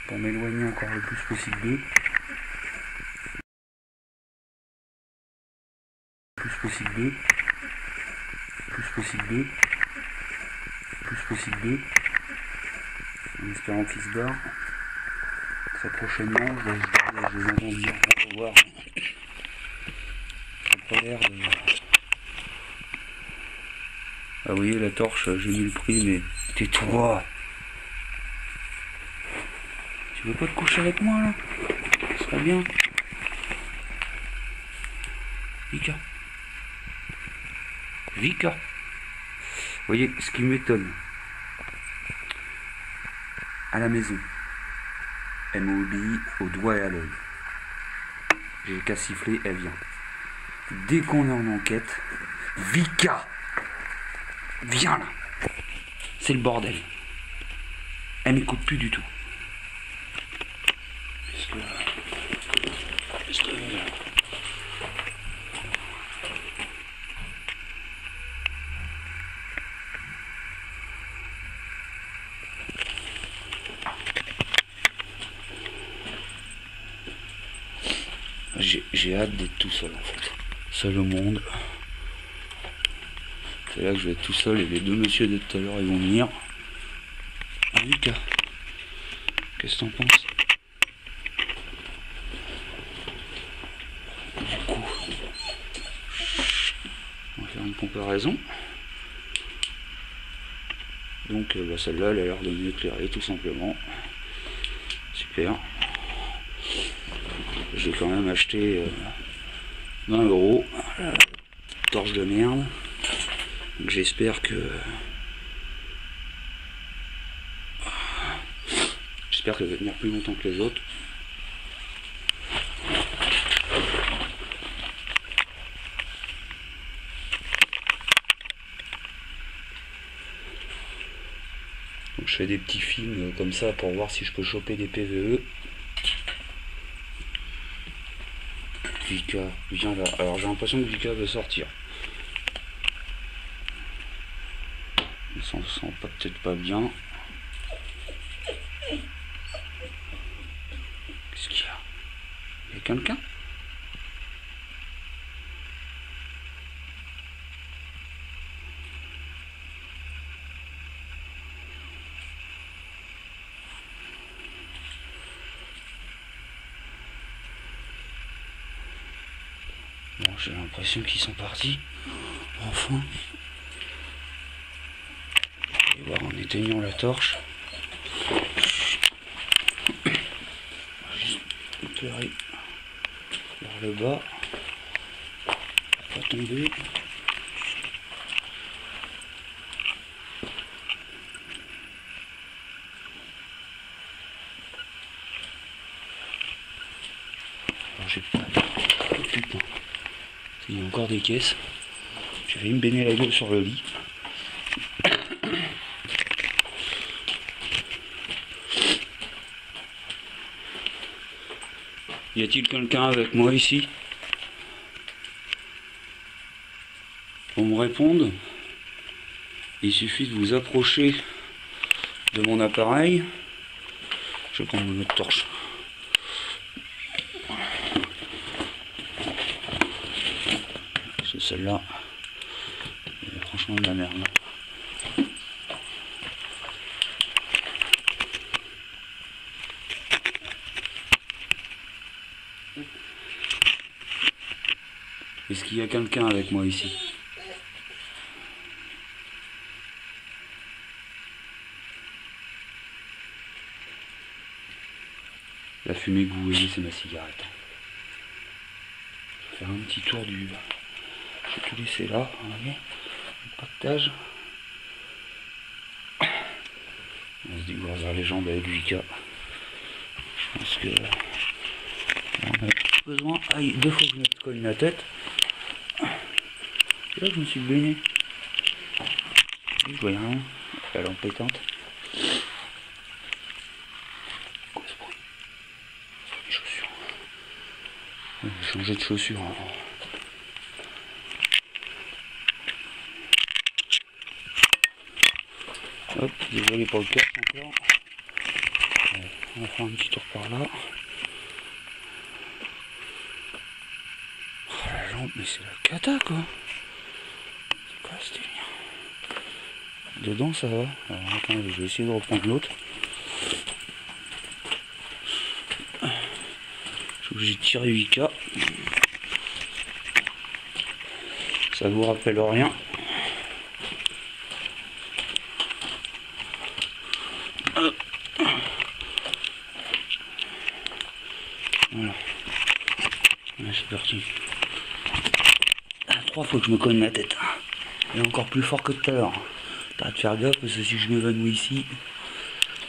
pour m'éloigner encore le plus possible d'eux. Plus possible d'eux. Plus possible d'eux. Plus possible d'eux. En espérant qu'ils se barrent. Très prochainement, je les entends dire au revoir. Ça n'a pas l'air de... Ah oui, la torche, j'ai mis le prix, mais tais-toi! Tu veux pas te coucher avec moi là? Ce serait bien. Vika. Vika. Vous voyez, ce qui m'étonne, à la maison, elle m'obéit au doigt et à l'œil. J'ai qu'à siffler, elle vient. Dès qu'on est en enquête, Vika, viens là. C'est le bordel. Elle m'écoute plus du tout. Qu'est-ce que j'ai hâte d'être tout seul en fait. Seul au monde. C'est là que je vais être tout seul et les deux messieurs de tout à l'heure ils vont venir. Ah Lucas, qu'est-ce que t'en penses? Du coup, on va faire une comparaison. Donc celle-là elle a l'air de mieux éclairer tout simplement. Super. J'ai quand même acheté 20 €, torche de merde. Donc j'espère qu'elle va tenir plus longtemps que les autres. Donc je fais des petits films comme ça pour voir si je peux choper des PVE. Vika, viens là. Alors j'ai l'impression que Vika va sortir. Il s'en sent peut-être pas bien. Qu'est-ce qu'il y a? Il y a quelqu'un? Bon, j'ai l'impression qu'ils sont partis. Enfin. Je vais voir en éteignant la torche. Juste éclairer vers le bas. Pas tomber. Alors j'ai pas. Putain. Il y a encore des caisses. Je vais me baigner la gueule sur le lit. Y a-t-il quelqu'un avec moi ici? Pour me répondre, il suffit de vous approcher de mon appareil. Je vais prendre une autre torche. C'est celle-là. Franchement de la merde. Est-ce qu'il y a quelqu'un avec moi ici? La fumée que vous voyez, c'est ma cigarette. Je vais faire un petit tour du... Je vais tout laisser là, vous voyez, le pactage. On va se dégourdir les jambes avec Vika. Je pense que... on a besoin... Aïe, 2 fois que je me cogne la tête. Là, je me suis baigné. Je voyais rien. La lampe pétante. Quoi ce bruit? Les chaussures. Je vais changer de chaussures. Hop, désolé pour le casque encore. Allez, on va faire un petit tour par là. Oh, la lampe, mais c'est la cata quoi. C'est quoi ce délire? Dedans ça va. Alors attendez, je vais essayer de reprendre l'autre. Je suis obligé de tirer Vika. Ça vous rappelle rien. Voilà. Là, c'est parti. 3 fois que je me cogne la tête. Et encore plus fort que tout à l'heure. T'arrêtes de faire gaffe parce que si je m'évanouis ici,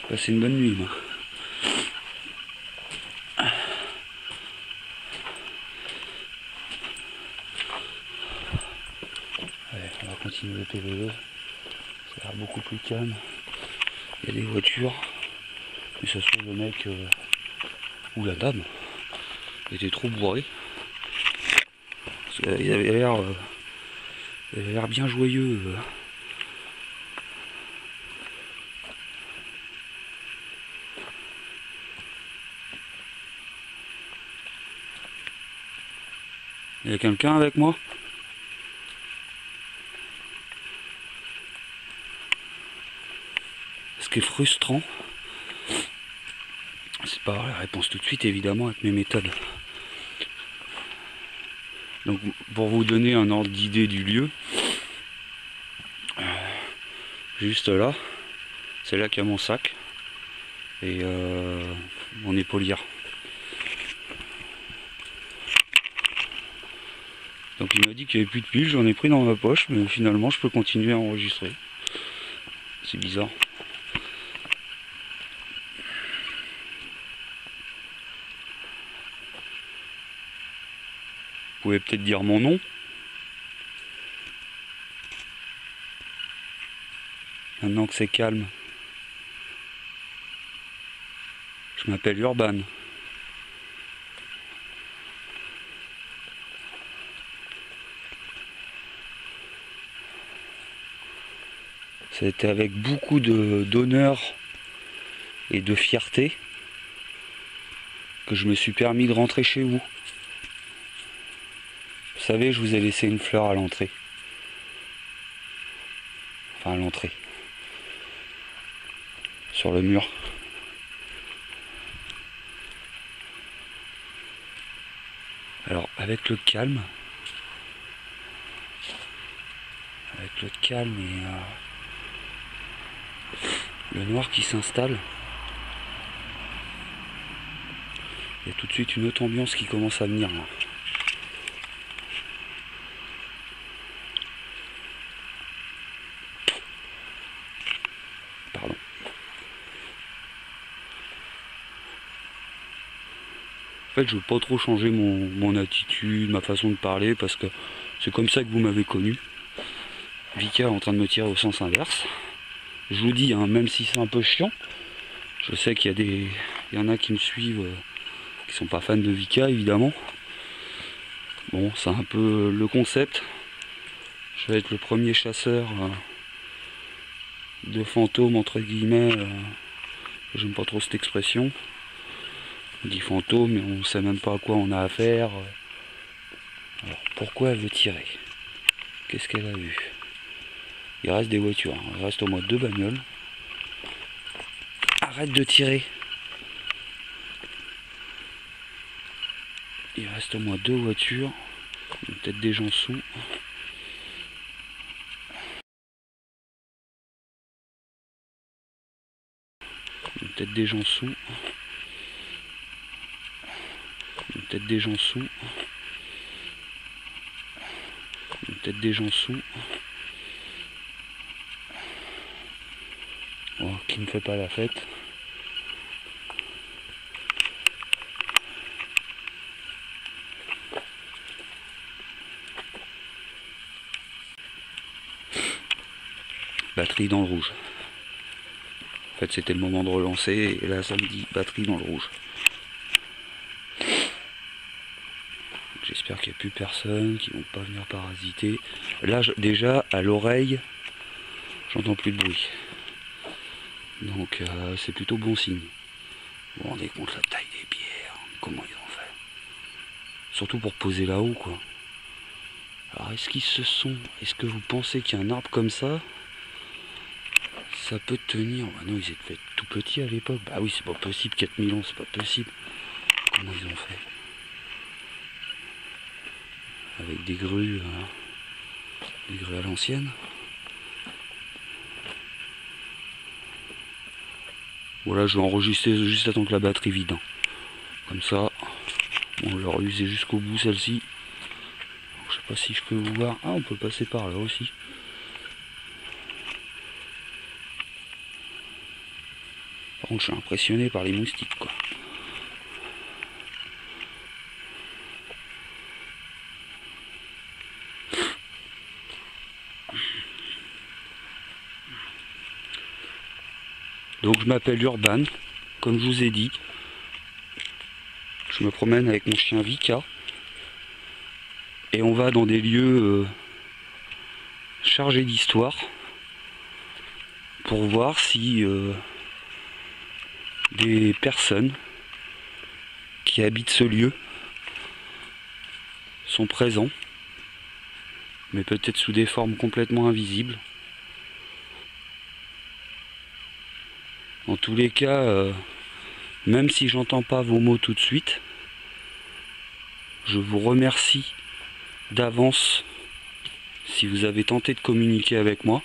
passer une bonne nuit moi. Allez, on va continuer le PVE. Ça a l'air beaucoup plus calme. Il y a des voitures. Mais ça se trouve le mec ou la dame était trop bourré. Parce qu'il avait l'air bien joyeux. Il y a quelqu'un avec moi? Ce qui est frustrant, c'est pas avoir la réponse tout de suite évidemment avec mes méthodes. Donc pour vous donner un ordre d'idée du lieu, juste là, c'est là qu'il y a mon sac et mon épaulière. Donc il m'a dit qu'il n'y avait plus de piles, j'en ai pris dans ma poche, mais finalement je peux continuer à enregistrer. C'est bizarre. Vous pouvez peut-être dire mon nom. Maintenant que c'est calme. Je m'appelle Urban. Ça a été avec beaucoup d'honneur et de fierté que je me suis permis de rentrer chez vous. Vous savez, je vous ai laissé une fleur à l'entrée. Enfin, à l'entrée. Sur le mur. Alors, avec le calme et le noir qui s'installe, il y a tout de suite une autre ambiance qui commence à venir là. Pardon. En fait, je veux pas trop changer mon attitude, ma façon de parler, parce que c'est comme ça que vous m'avez connu. Vika est en train de me tirer au sens inverse. Je vous dis, hein, même si c'est un peu chiant, je sais qu'il y en a qui me suivent, qui sont pas fans de Vika évidemment. Bon, c'est un peu le concept. Je vais être le premier chasseur de fantômes entre guillemets. J'aime pas trop cette expression. On dit fantôme, mais on sait même pas à quoi on a affaire. Alors pourquoi elle veut tirer? Qu'est-ce qu'elle a vu? Il reste des voitures, hein. Il reste au moins 2 bagnoles. Arrête de tirer. Il reste au moins 2 voitures. Il y a peut-être des gens sous. Il y a peut-être des gens sous. Il y a peut-être des gens sous. Il y a peut-être des gens sous. Oh, qui ne fait pas la fête. Batterie dans le rouge. En fait, c'était le moment de relancer et là ça me dit batterie dans le rouge. J'espère qu'il n'y a plus personne, qui ne vont pas venir parasiter. Là déjà à l'oreille j'entends plus de bruit. Donc c'est plutôt bon signe. Vous vous rendez compte la taille des bières, comment ils ont fait. Surtout pour poser là-haut quoi. Alors est-ce que vous pensez qu'il y a un arbre comme ça peut tenir? Bah non, ils étaient tout petits à l'époque. Bah oui, c'est pas possible, 4000 ans, c'est pas possible. Comment ils ont fait? Avec des grues à l'ancienne. Voilà, je vais enregistrer juste attendre que la batterie vide. Hein. Comme ça, on va leur user jusqu'au bout celle-ci. Je sais pas si je peux vous voir. Ah, on peut passer par là aussi. Par contre, je suis impressionné par les moustiques, quoi. Donc je m'appelle Urban, comme je vous ai dit. Je me promène avec mon chien Vika. Et on va dans des lieux chargés d'histoire pour voir si des personnes qui habitent ce lieu sont présents, mais peut-être sous des formes complètement invisibles. En tous les cas, même si j'entends pas vos mots tout de suite, je vous remercie d'avance si vous avez tenté de communiquer avec moi.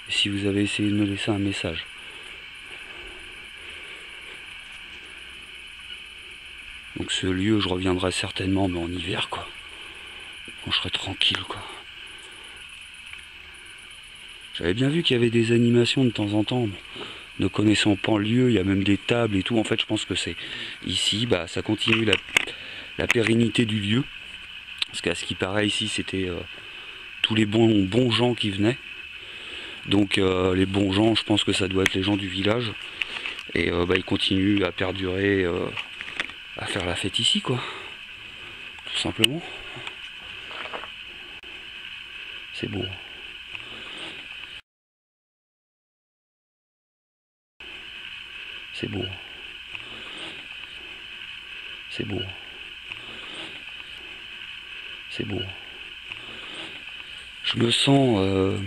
Et si vous avez essayé de me laisser un message. Donc ce lieu, je reviendrai certainement, mais en hiver, quoi. Quand je serai tranquille, quoi. J'avais bien vu qu'il y avait des animations de temps en temps, mais ne connaissant pas le lieu, il y a même des tables et tout. En fait, je pense que c'est ici, bah, ça continue la pérennité du lieu. Parce qu'à ce qui paraît ici, c'était tous les bons gens qui venaient. Donc les bons gens, je pense que ça doit être les gens du village. Et bah, ils continuent à perdurer à faire la fête ici, quoi. Tout simplement. C'est beau. C'est beau. C'est beau. C'est beau. Je me sens...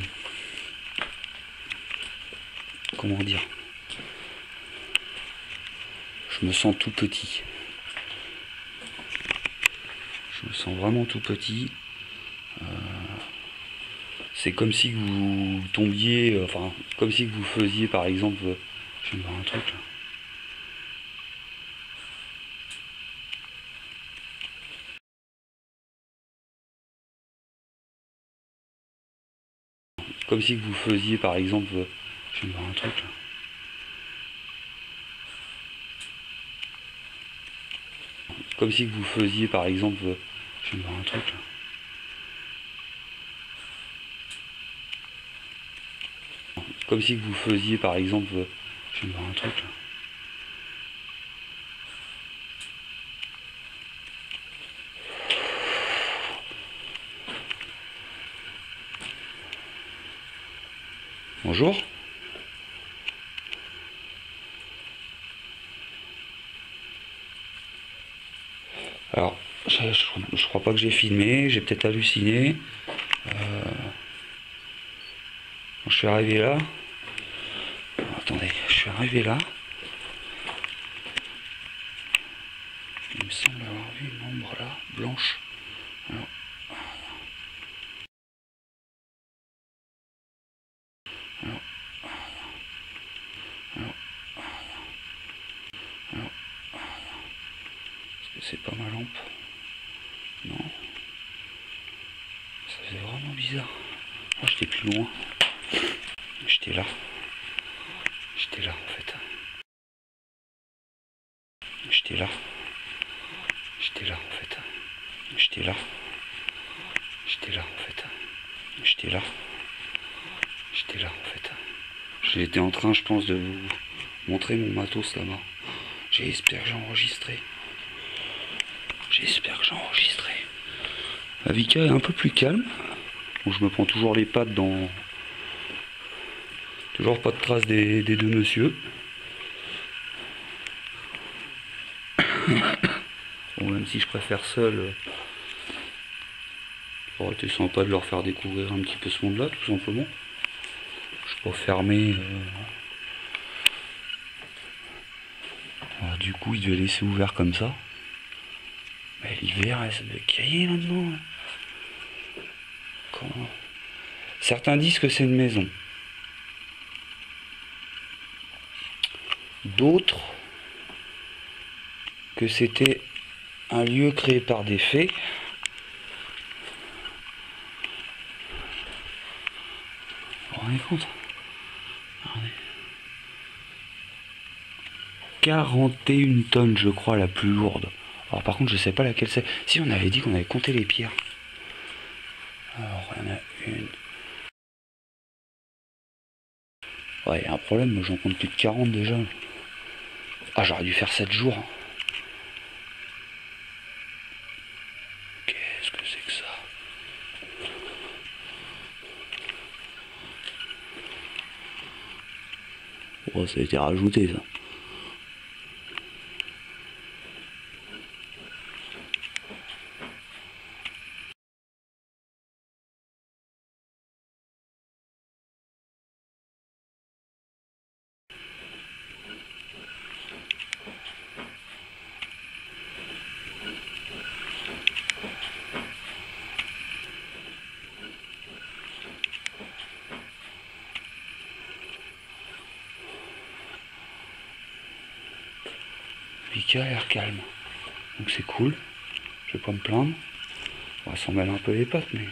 comment dire? Je me sens tout petit. Je me sens vraiment tout petit. C'est comme si vous tombiez... enfin, comme si vous faisiez, par exemple... je vais me voir un truc, là. Comme si vous faisiez, par exemple... je vais me voir un truc, là. Comme si vous faisiez, par exemple... je vais me voir un truc, là. Comme si vous faisiez, par exemple... je vais me voir un truc, là. Bonjour. Alors, je crois pas que j'ai filmé, j'ai peut-être halluciné. Quand je suis arrivé là... attendez, je suis arrivé là. Il me semble avoir vu une ombre là, blanche. Alors, est-ce que c'est pas ma lampe? Non. Ça faisait vraiment bizarre. Ah, j'étais plus loin. J'étais là. J'étais là en fait. J'étais là. J'étais là en fait. J'étais là. J'étais là en fait. J'étais là. J'étais là en fait. J'étais en train, je pense, de vous montrer mon matos là-bas. J'espère que j'ai enregistré. J'espère que j'ai enregistré. La Vika est un peu plus calme. Bon, je me prends toujours les pattes dans... toujours pas de traces des deux monsieur. Bon, même si je préfère seul, ça aurait été sympa de leur faire découvrir un petit peu ce monde-là, tout simplement. Je suis pas fermé. Alors, du coup, il devait laisser ouvert comme ça. Mais l'hiver, ça devait cailler maintenant. Comment... Certains disent que c'est une maison. D'autres que c'était un lieu créé par des fées. Vous vous rendez compte? Regardez. 41 tonnes, je crois, la plus lourde. Alors par contre, je sais pas laquelle c'est. Si, on avait dit qu'on avait compté les pierres. Alors, il y en a une. Ouais, il y a un problème, moi j'en compte plus de 40 déjà. Ah, j'aurais dû faire 7 jours. Qu'est-ce que c'est que ça? Oh, ça a été rajouté ça. Vika a l'air calme. Donc c'est cool. Je vais pas me plaindre. On va s'en mêler un peu les pattes, mais...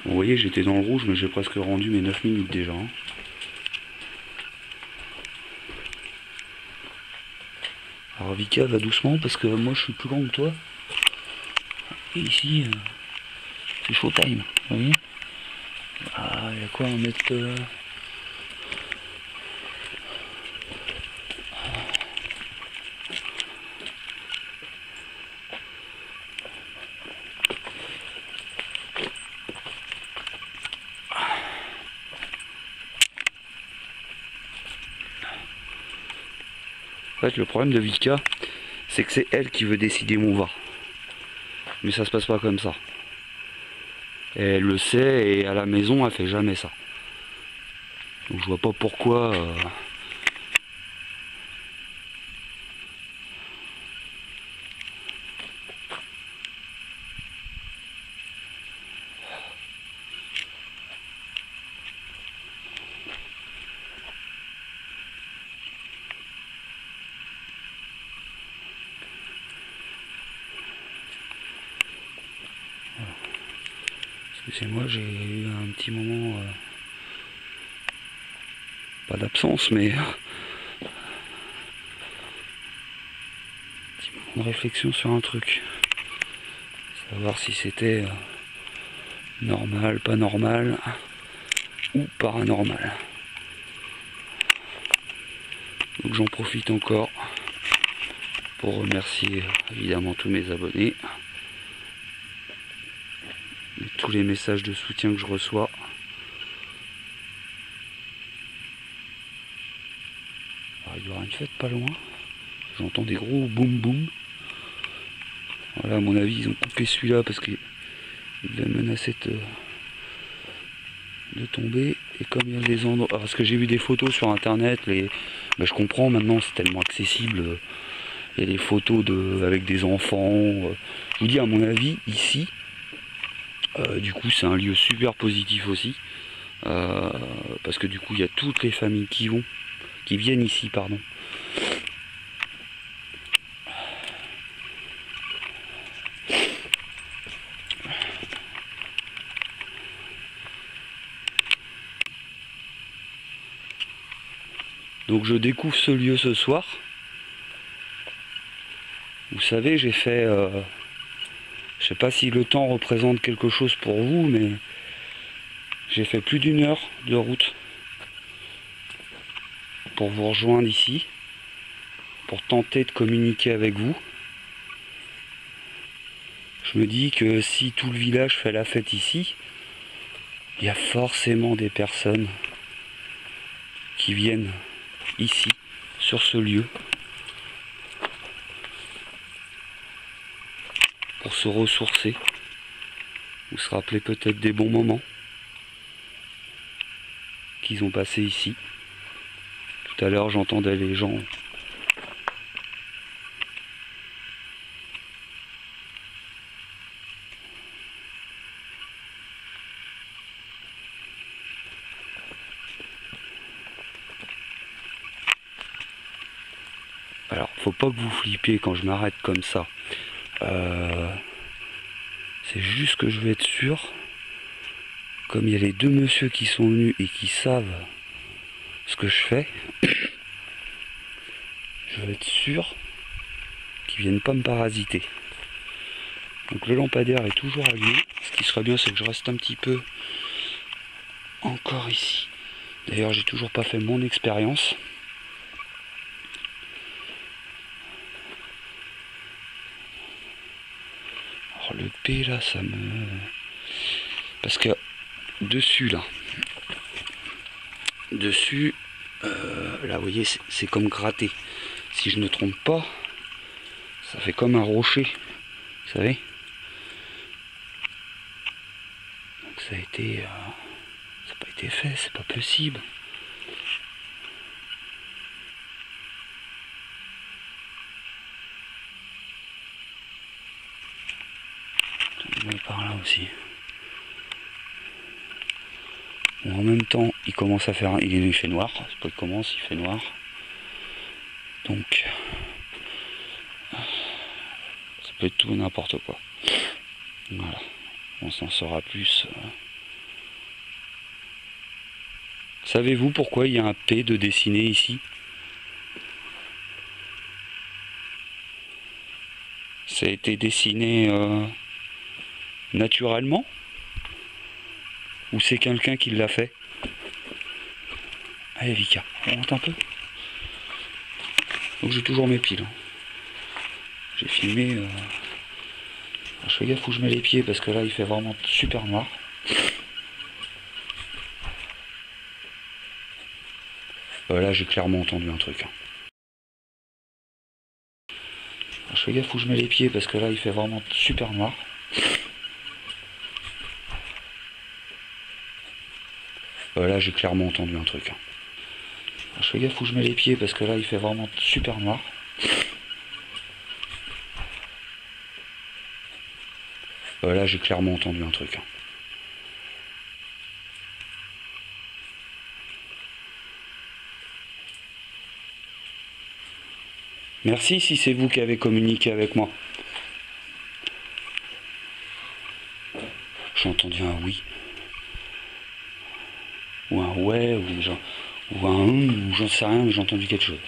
Vous voyez, j'étais dans le rouge, mais j'ai presque rendu mes 9 minutes déjà. Hein. Alors Vika, va doucement parce que moi je suis plus grand que toi. Et ici, c'est showtime, vous voyez. Ah, il y a quoi à mettre En fait, le problème de Vika, c'est que c'est elle qui veut décider où on va. Mais ça se passe pas comme ça. Et elle le sait, et à la maison, elle fait jamais ça. Donc je vois pas pourquoi... Excusez-moi, j'ai eu un petit moment... pas d'absence, mais... petit moment de réflexion sur un truc. Savoir si c'était normal, pas normal, ou paranormal. Donc j'en profite encore pour remercier évidemment tous mes abonnés. Et tous les messages de soutien que je reçois. Alors, il y aura une fête pas loin. J'entends des gros boum boum. Voilà, à mon avis, ils ont coupé celui-là parce qu'il menaçait de tomber. Et comme il y a des endroits... Parce que j'ai vu des photos sur internet, je comprends maintenant, c'est tellement accessible. Il y a des photos avec des enfants. Je vous dis, à mon avis, ici, du coup, c'est un lieu super positif aussi. Parce que du coup, il y a toutes les familles qui viennent ici, pardon. Donc je découvre ce lieu ce soir. Vous savez, j'ai fait... je sais pas si le temps représente quelque chose pour vous, mais j'ai fait plus d'1 heure de route pour vous rejoindre ici, pour tenter de communiquer avec vous. Je me dis que si tout le village fait la fête ici, il y a forcément des personnes qui viennent ici, sur ce lieu, pour se ressourcer, ou se rappeler peut-être des bons moments qu'ils ont passés ici. Tout à l'heure, j'entendais les gens Alors, faut pas que vous flippiez quand je m'arrête comme ça. C'est juste que je veux être sûr, comme il y a les 2 messieurs qui sont venus et qui savent ce que je fais, je veux être sûr qu'ils viennent pas me parasiter. Donc le lampadaire est toujours allumé. Ce qui serait bien, c'est que je reste un petit peu encore ici. D'ailleurs, j'ai toujours pas fait mon expérience. Alors le P là, ça me... Parce que dessus là, là vous voyez, c'est comme gratté. Si je ne trompe pas, ça fait comme un rocher, vous savez. Donc ça a été... ça n'a pas été fait, c'est pas possible. Par là aussi. Bon, en même temps, il commence à faire... Il fait noir, c'est pas il commence, il fait noir. Donc... ça peut être tout et n'importe quoi. Voilà. On s'en saura plus. Savez-vous pourquoi il y a un P de dessiné ici? Ça a été dessiné naturellement? Ou c'est quelqu'un qui l'a fait? Allez Vika, on monte un peu. Donc j'ai toujours mes piles. J'ai filmé... Alors, je fais gaffe où je mets les pieds parce que là il fait vraiment super noir. Là j'ai clairement entendu un truc. Alors, je fais gaffe où je mets les pieds parce que là il fait vraiment super noir. Là j'ai clairement entendu un truc. Alors, je fais gaffe où je mets les pieds parce que là il fait vraiment super noir. Là j'ai clairement entendu un truc. Merci si c'est vous qui avez communiqué avec moi. J'ai entendu un oui. Ou un ouais, ou un ou j'en sais rien, mais j'ai entendu quelque chose.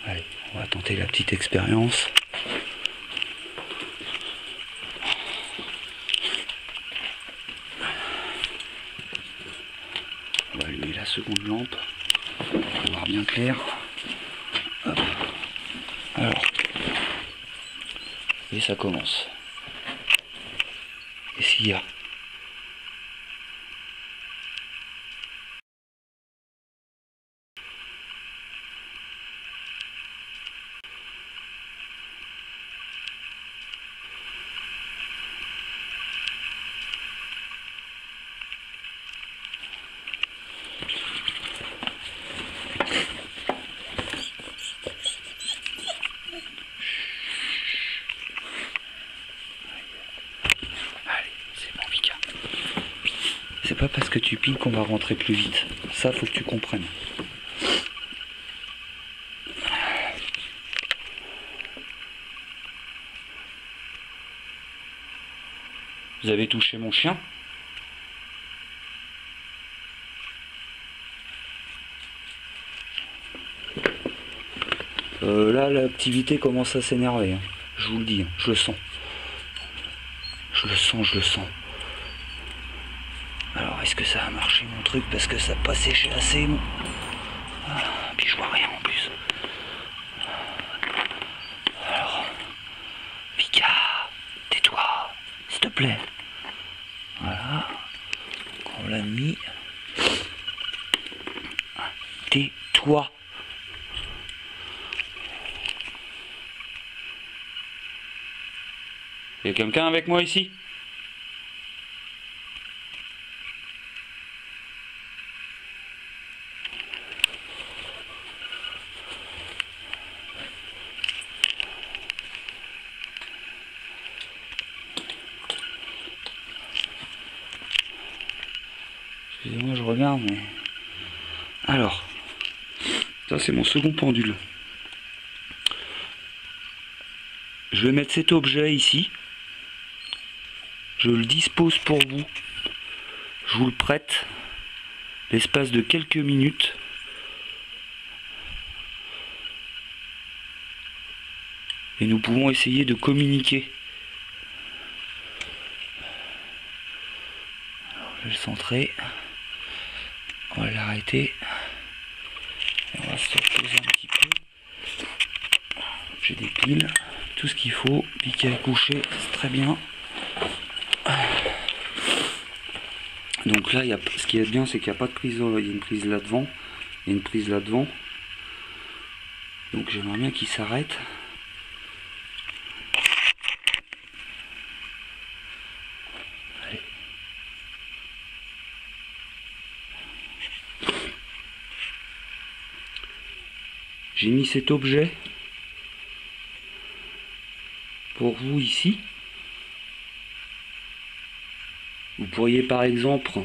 Allez, on va tenter la petite expérience. On va allumer la seconde lampe pour voir bien clair. Hop. Alors, et ça commence. Qu'est-ce qu'il y a? C'est pas parce que tu piles qu'on va rentrer plus vite. Ça, faut que tu comprennes. Vous avez touché mon chien? Là, l'activité commence à s'énerver. Hein. Je vous le dis, hein. Je le sens. Je le sens, je le sens. Alors, est-ce que ça a marché mon truc? Parce que ça n'a pas séché assez. Bon. Ah, puis je vois rien en plus. Alors, Vika, tais-toi, s'il te plaît. Voilà. On l'a mis. Tais-toi. Il y a quelqu'un avec moi ici? Excusez-moi, je regarde, mais... Alors, ça c'est mon second pendule. Je vais mettre cet objet ici. Je le dispose pour vous. Je vous le prête l'espace de quelques minutes. Et nous pouvons essayer de communiquer. Alors, je vais le centrer. On va l'arrêter. Et on va se reposer un petit peu. J'ai des piles, tout ce qu'il faut. Vika est couché, c'est très bien. Donc là, ce qui est bien, c'est qu'il n'y a pas de prise. Il y a une prise là devant. Il y a une prise là devant. Donc j'aimerais bien qu'il s'arrête. Allez. J'ai mis cet objet pour vous ici. Vous pourriez par exemple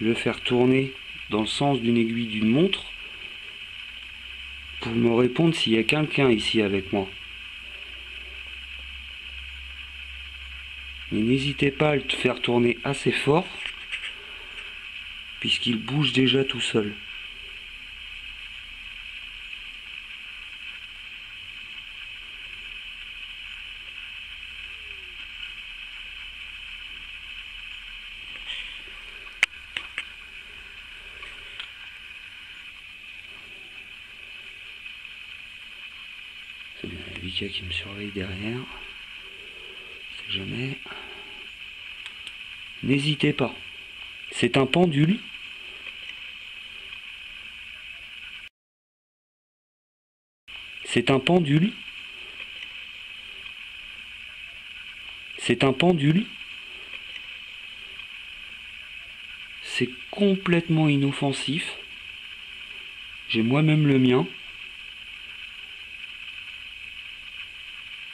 le faire tourner dans le sens d'une aiguille d'une montre pour me répondre s'il y a quelqu'un ici avec moi. Mais n'hésitez pas à le faire tourner assez fort puisqu'il bouge déjà tout seul. Vika qui me surveille derrière. C'est jamais. N'hésitez pas. C'est un pendule. C'est un pendule. C'est un pendule. C'est complètement inoffensif. J'ai moi-même le mien,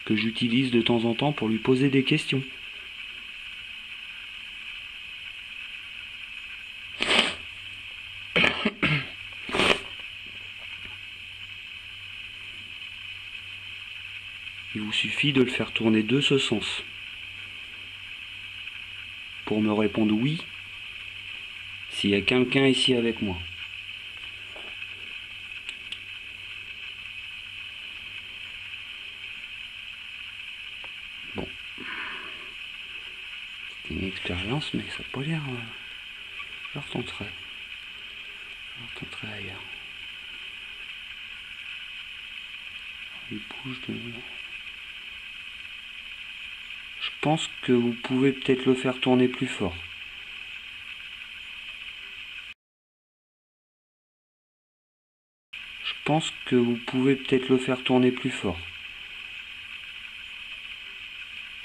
que j'utilise de temps en temps pour lui poser des questions. Il vous suffit de le faire tourner de ce sens pour me répondre oui s'il y a quelqu'un ici avec moi. Bon, c'était une expérience, mais ça n'a pas l'air. Je retenterai. Je retenterai ailleurs. Il bouge de. Je pense que vous pouvez peut-être le faire tourner plus fort. Je pense que vous pouvez peut-être le faire tourner plus fort.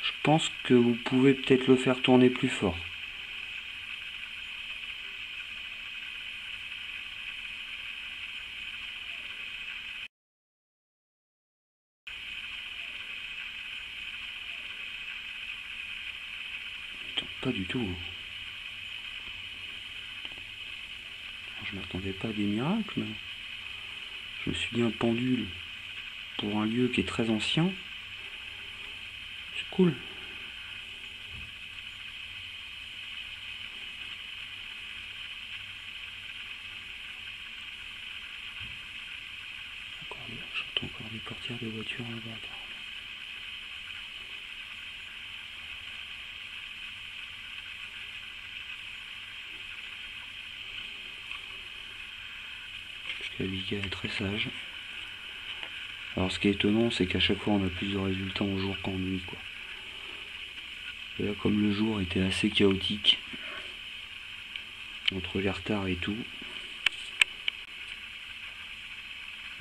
Je pense que vous pouvez peut-être le faire tourner plus fort. Pas du tout. Je m'attendais pas à des miracles, mais je me suis dit un pendule pour un lieu qui est très ancien. C'est cool. J'entends encore des portières de voiture là-bas. La Vika est très sage. Alors ce qui est étonnant, c'est qu'à chaque fois on a plus de résultats en jour qu'en nuit, quoi. Et là, comme le jour était assez chaotique, entre les retards et tout,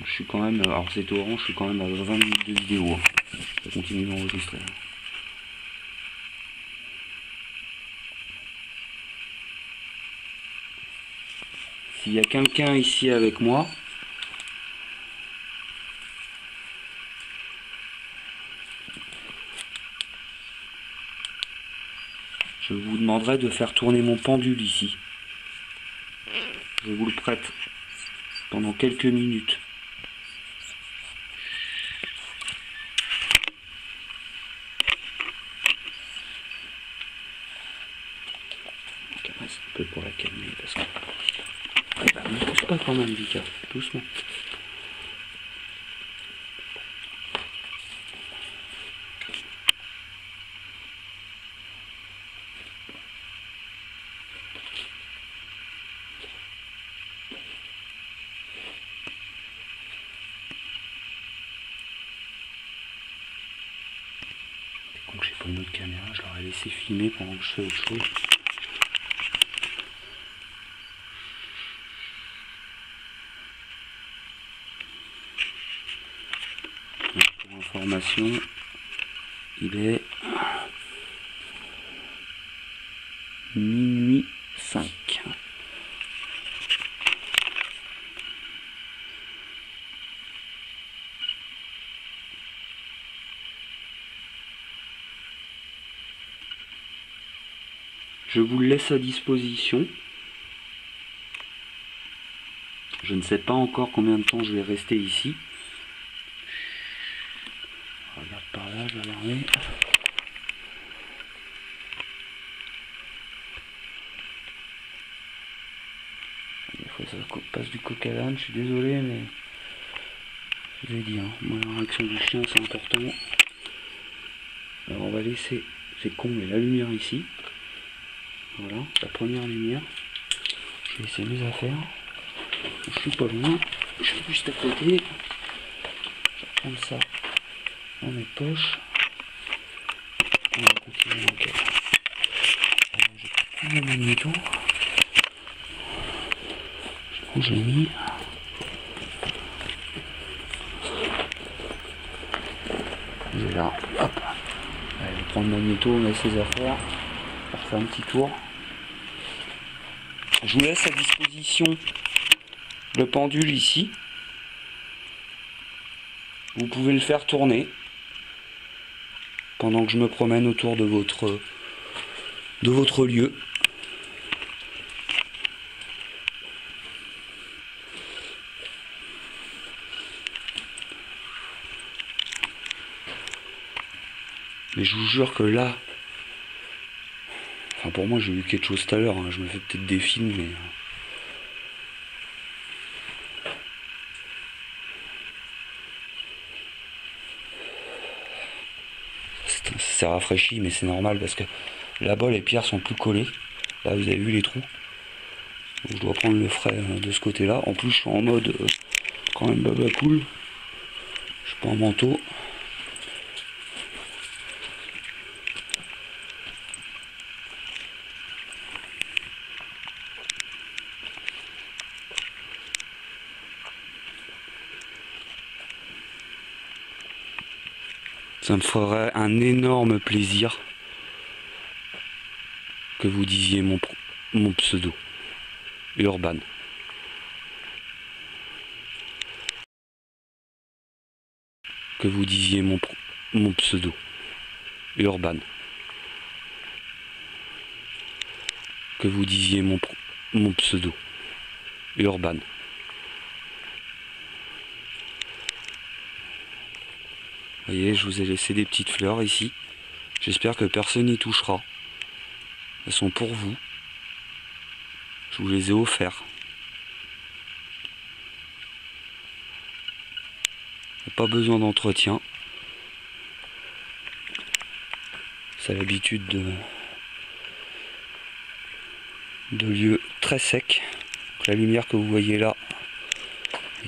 je suis quand même, alors c'est orange, je suis quand même à 20 minutes de vidéo. Ça continue d'enregistrer. S'il y a quelqu'un ici avec moi, je vous demanderai de faire tourner mon pendule ici. Je vous le prête pendant quelques minutes. Un peu pour la calmer parce que... ne pousse pas quand même, Vika, doucement. Donc j'ai pas une autre caméra, je l'aurais laissé filmer pendant que je fais autre chose. Pour information, il est minuit 5. Je vous le laisse à disposition. Je ne sais pas encore combien de temps je vais rester ici. Regarde par là, je vais regarder. Des fois ça passe du coq à l'âne, je suis désolé, mais je vous ai dit, hein, moi la réaction du chien c'est important. Alors on va laisser, c'est con, mais la lumière ici. Voilà, la première lumière. Je vais essayer mes affaires. Je suis pas loin, je suis juste à côté. Je vais prendre ça dans mes poches. On va continuer l'enquête. Je prends le magnéto. Je l'ai mis. Il est là. Hop. Allez, je prends le magnéto, on a ses affaires. On va refaire un petit tour. Je vous laisse à disposition le pendule ici. Vous pouvez le faire tourner pendant que je me promène autour de votre lieu. Mais je vous jure que là, enfin pour moi j'ai eu quelque chose tout à l'heure, hein. Je me fais peut-être des films, mais c'est rafraîchi, mais c'est normal parce que là-bas les pierres sont plus collées. Là vous avez vu les trous. Donc, je dois prendre le frais de ce côté-là. En plus je suis en mode quand même baba cool. Je prends un manteau. Ça me ferait un énorme plaisir que vous disiez mon pseudo, Urban. Que vous disiez mon pseudo, Urban. Que vous disiez mon pseudo, Urban. Vous voyez, je vous ai laissé des petites fleurs ici. J'espère que personne n'y touchera. Elles sont pour vous. Je vous les ai offertes. Pas besoin d'entretien. C'est l'habitude de lieux très secs. La lumière que vous voyez là,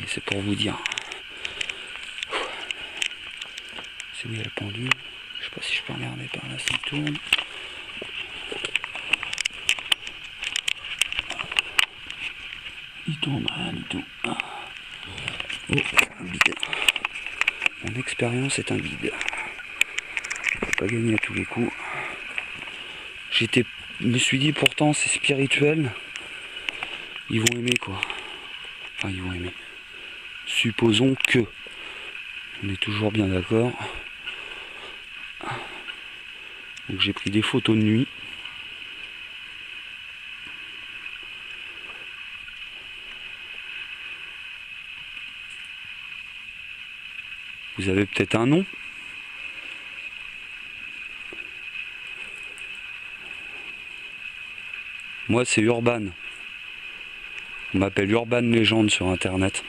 c'est pour vous dire. C'est où il y a le pendule. Je sais pas si je peux regarder par là s'il tourne. Il tourne rien du tout. Oh, un bide. Mon expérience est un bide. Je peux pas gagner à tous les coups. Je me suis dit pourtant c'est spirituel. Ils vont aimer quoi. Enfin ils vont aimer. Supposons que. On est toujours bien d'accord. Donc j'ai pris des photos de nuit. Vous avez peut-être un nom? Moi c'est Urban. On m'appelle Urban Légende sur internet.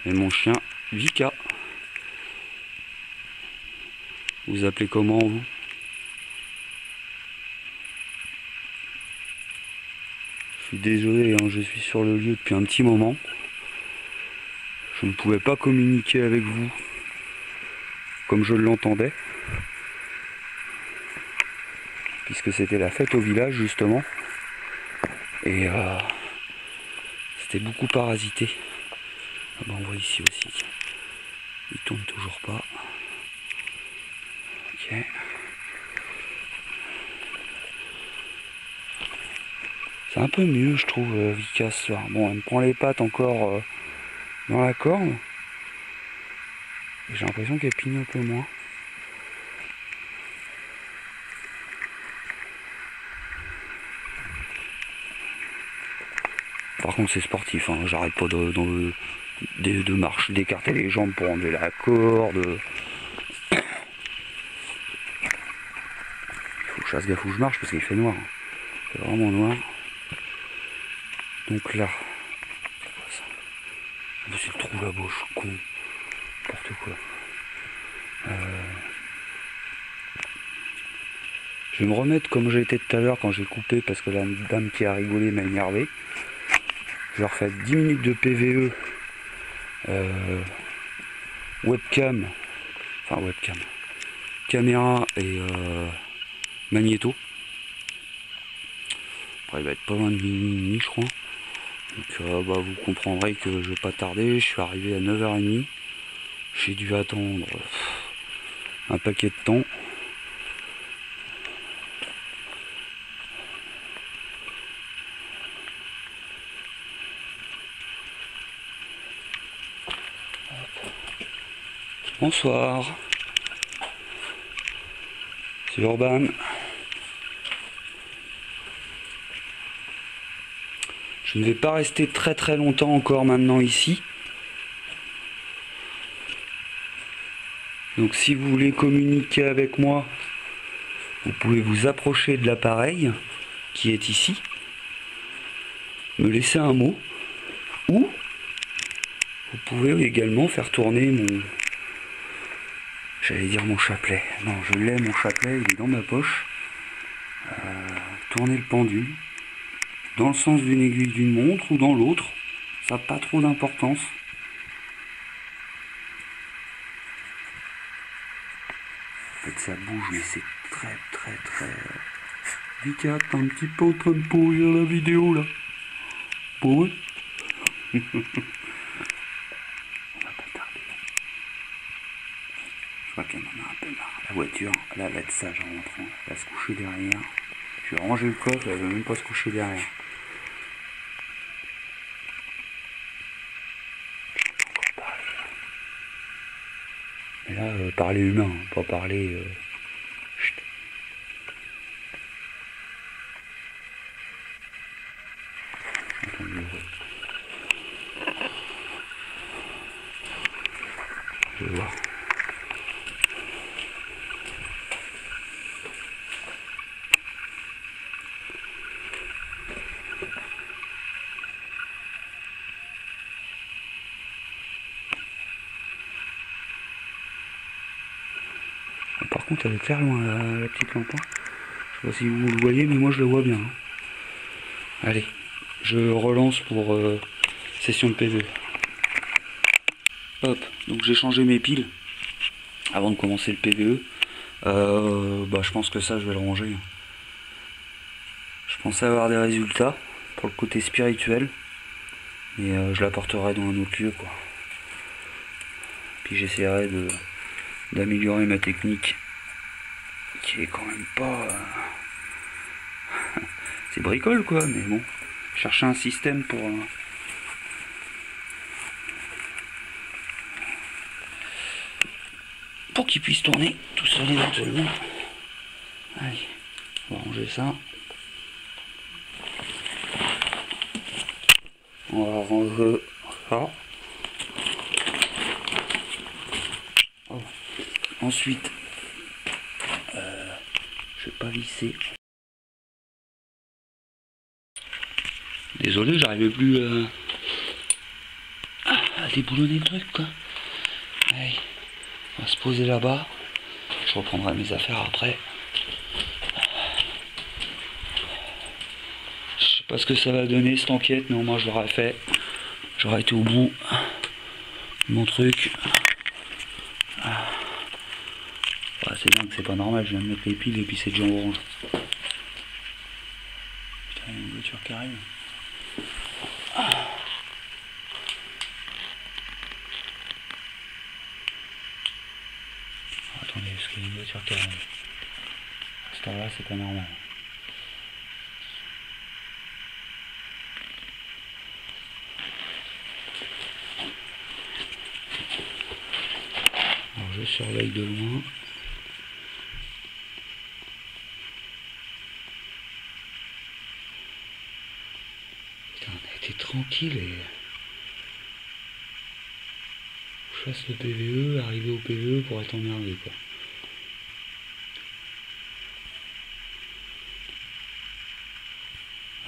Et mon chien Vika. Vous appelez comment vous? Je suis désolé, hein, je suis sur le lieu depuis un petit moment. Je ne pouvais pas communiquer avec vous comme je l'entendais. Puisque c'était la fête au village justement. Et c'était beaucoup parasité. Ah ben on voit ici aussi. Il tourne toujours pas. Ok. C'est un peu mieux je trouve Vika ce soir. Bon elle me prend les pattes encore dans la corne. J'ai l'impression qu'elle pigne un peu moins. Par contre c'est sportif, hein. J'arrête pas de marche, d'écarter les jambes pour enlever la corde. Il faut que je fasse gaffe où je marche parce qu'il fait noir. C'est vraiment noir. Donc là, c'est le trou là-bas, je suis con. N'importe quoi. Je vais me remettre comme j'étais tout à l'heure quand j'ai coupé parce que la dame qui a rigolé m'a énervé. Je vais refaire 10 minutes de PVE webcam, enfin webcam, caméra et magnéto. Après, il va être pas loin de minuit je crois. Donc bah, vous comprendrez que je vais pas tarder. Je suis arrivé à 9h30. J'ai dû attendre un paquet de temps. Bonsoir. C'est Urban. Je ne vais pas rester très longtemps encore maintenant ici. Donc si vous voulez communiquer avec moi, vous pouvez vous approcher de l'appareil qui est ici, me laisser un mot, ou vous pouvez également faire tourner mon... J'allais dire mon chapelet. Non, je l'ai mon chapelet, il est dans ma poche. Tourner le pendule dans le sens d'une aiguille d'une montre ou dans l'autre. Ça n'a pas trop d'importance. En fait, ça bouge, mais c'est très délicat. Un petit peu en train de pourrir la vidéo là. Bon, ouais. On va pas tarder. Je crois qu'elle en a un peu marre. La voiture, là, elle va être sage en rentrant. Elle va se coucher derrière. Je vais ranger le coffre, elle va même pas se coucher derrière. Mais là, parler humain, pas parler... Chut. Je vais voir. Par contre, elle est claire loin, la petite lampe. Je sais pas si vous le voyez, mais moi je le vois bien. Allez, je relance pour session de PVE. Hop, donc j'ai changé mes piles avant de commencer le PVE. Bah, je pense que ça, je vais le ranger. Je pensais avoir des résultats pour le côté spirituel, mais je l'apporterai dans un autre lieu, quoi. Puis j'essaierai d'améliorer ma technique, qui est quand même pas... c'est bricole, quoi, mais bon. Chercher un système pour qu'il puisse tourner tout seul éventuellement. Allez, on va ranger ça. On va ranger ça. Oh. Ensuite, je vais pas visser. Désolé, j'arrivais plus à déboulonner le truc, quoi. Allez, on va se poser là-bas. Je reprendrai mes affaires après. Je sais pas ce que ça va donner cette enquête, mais au moins je l'aurais fait. J'aurais été au bout de mon truc. Ouais, c'est dingue, c'est pas normal, je viens de mettre les piles et puis c'est déjà orange. Putain, il y a une voiture qui arrive. Attendez, parce qu'il y a une voiture qui arrive. À ce temps-là, c'est pas normal. Alors je surveille de loin. Putain, on a été tranquille et... Je fasse le PVE, arriver au PVE pour être emmerdé, quoi.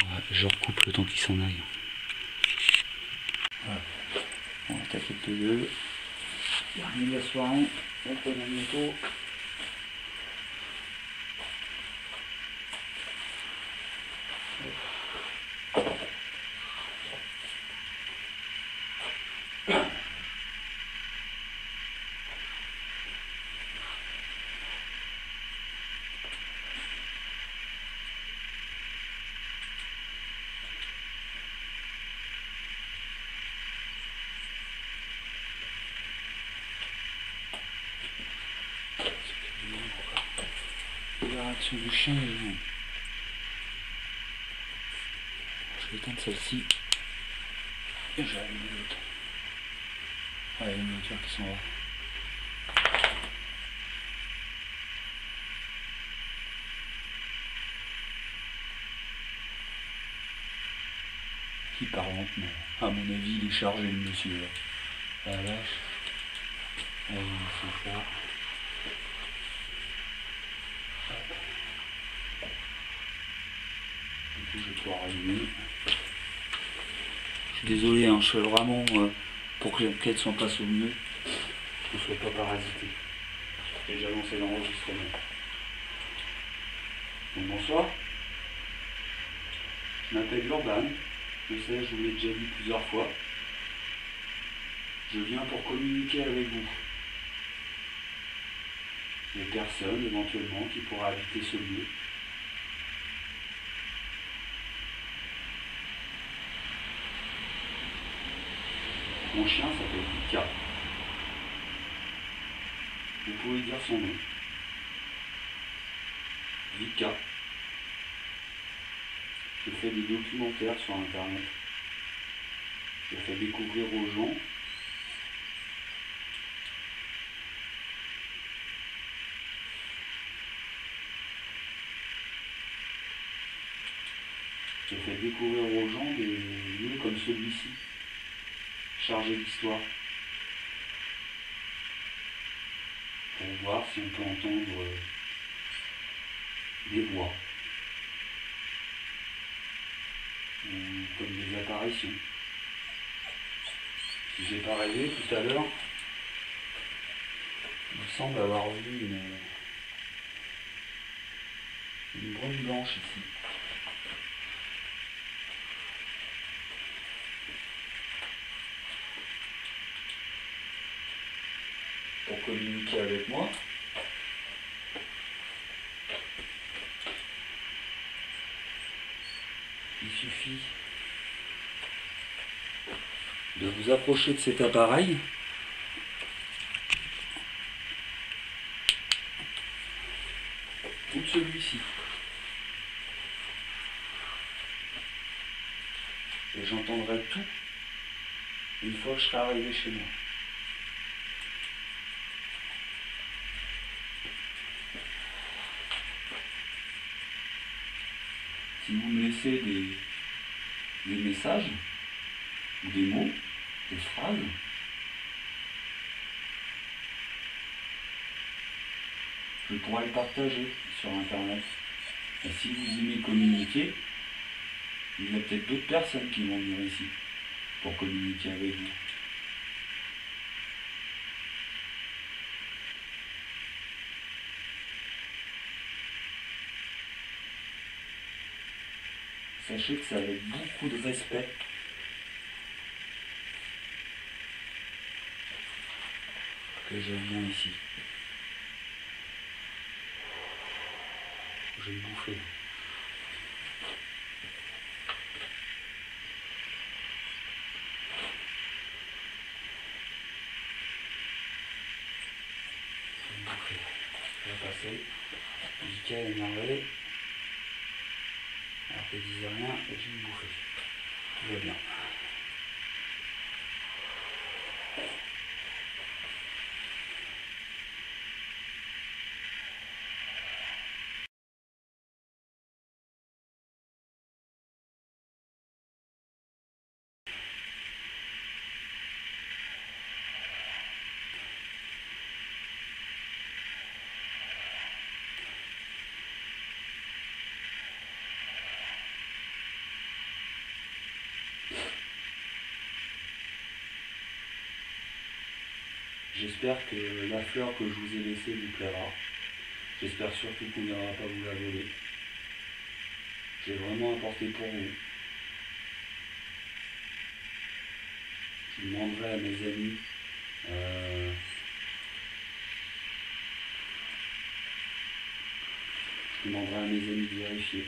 Ouais, je recoupe le temps qu'il s'en aille. Voilà. On va attaquer le PVE. Dernier de la soirée, on peut la moto. la réaction du chien. Je vais éteindre celle-ci. Et j'allume l'autre. Ah, il y a une voiture qui s'en va. Qui part lentement. À mon avis, il est chargé le monsieur. Là. La vache. Allez, c'est ça. Du coup, je vais pouvoir allumer. Je suis désolé, hein, je fais vraiment pour qu'elle s'en passe au mieux. Je ne sois pas parasité. J'ai déjà lancé l'enregistrement. Donc bonsoir. Je m'appelle Urban. Je sais, je vous l'ai déjà dit plusieurs fois. Je viens pour communiquer avec vous. Les personnes éventuellement qui pourraient habiter ce lieu. Mon chien s'appelle Vika. Vous pouvez dire son nom. Vika. Je fais des documentaires sur Internet. Je fais découvrir aux gens des lieux comme celui-ci, chargés d'histoire, pour voir si on peut entendre des voix, ou comme des apparitions. Si j'ai pas rêvé tout à l'heure, il me semble avoir vu une brume blanche ici. Pour communiquer avec moi, il suffit de vous approcher de cet appareil ou de celui-ci. Et j'entendrai tout une fois que je serai arrivé chez moi. Si vous me laissez des messages, ou des mots, des phrases, je pourrais le partager sur Internet. Et si vous aimez communiquer, il y a peut-être d'autres personnes qui vont venir ici pour communiquer avec vous. Sachez que c'est avec beaucoup de respect que je viens ici. Je vais bouffer. Je vais passer. Vika est énervé. Alors qu'elle disait rien et j'ai bouffé. Tout va bien. J'espère que la fleur que je vous ai laissée vous plaira. J'espère surtout qu'on n'ira pas vous la voler. J'ai vraiment apporté pour vous. Je demanderai à mes amis de vérifier.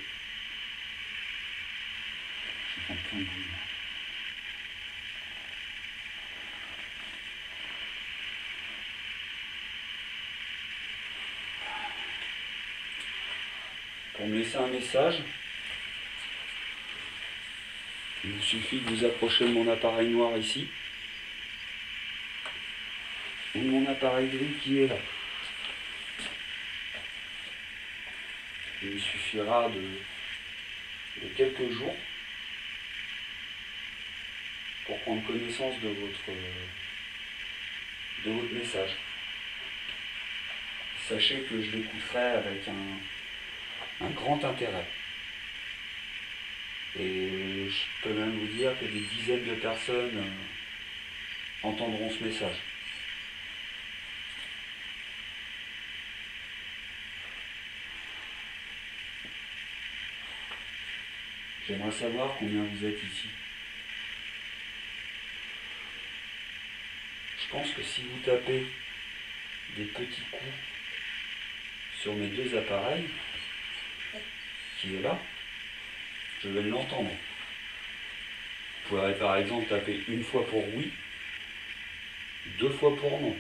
Je prends plein de bruit. pour me laisser un message, il vous suffit de vous approcher de mon appareil noir ici, ou de mon appareil gris qui est là. Il me suffira de quelques jours pour prendre connaissance de votre message. Sachez que je l'écouterai avec un grand intérêt. Et je peux même vous dire que des dizaines de personnes entendront ce message. J'aimerais savoir combien vous êtes ici. Je pense que si vous tapez des petits coups sur mes deux appareils, qui est là, je vais l'entendre. Vous pourrez par exemple taper une fois pour oui, deux fois pour non.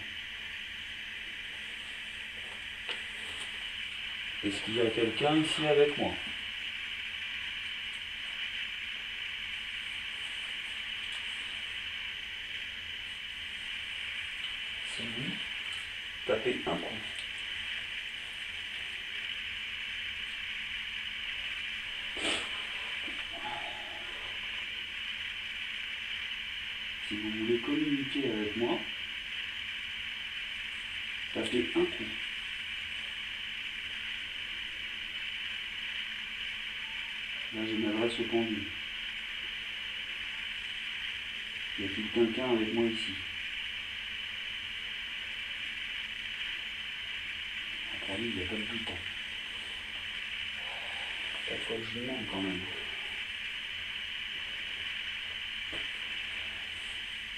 Est-ce qu'il y a quelqu'un ici avec moi? Si oui, tapez un coup. Si vous voulez communiquer avec moi, tapez un coup. Là, je m'adresse au pendule. Y a-t-il quelqu'un avec moi ici? Après lui, il n'y a pas de doute. Chaque fois que je demande quand même.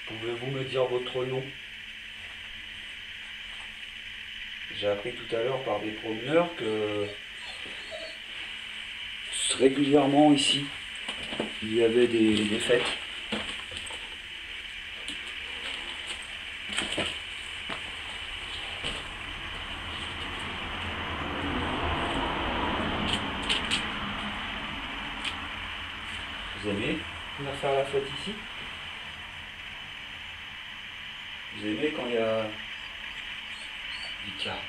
Pouvez-vous me dire votre nom? J'ai appris tout à l'heure par des promeneurs que régulièrement ici, il y avait des fêtes. Vous aimez venir faire la fête ici? Vous aimez quand il y a du cas?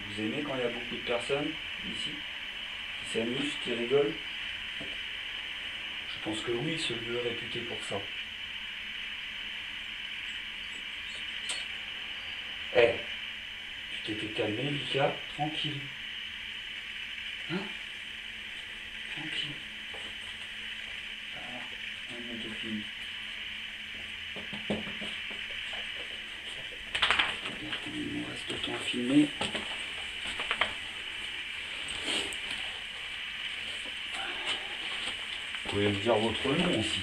Vous aimez quand il y a beaucoup de personnes ici qui s'amusent, qui rigolent? Je pense que oui, ce lieu est réputé pour ça. Eh, tu t'étais calmé, Vika? Tranquille. Hein? Tranquille. Alors, on est bientôt fini. Il nous reste autant à filmer. Vous pouvez me dire votre nom aussi.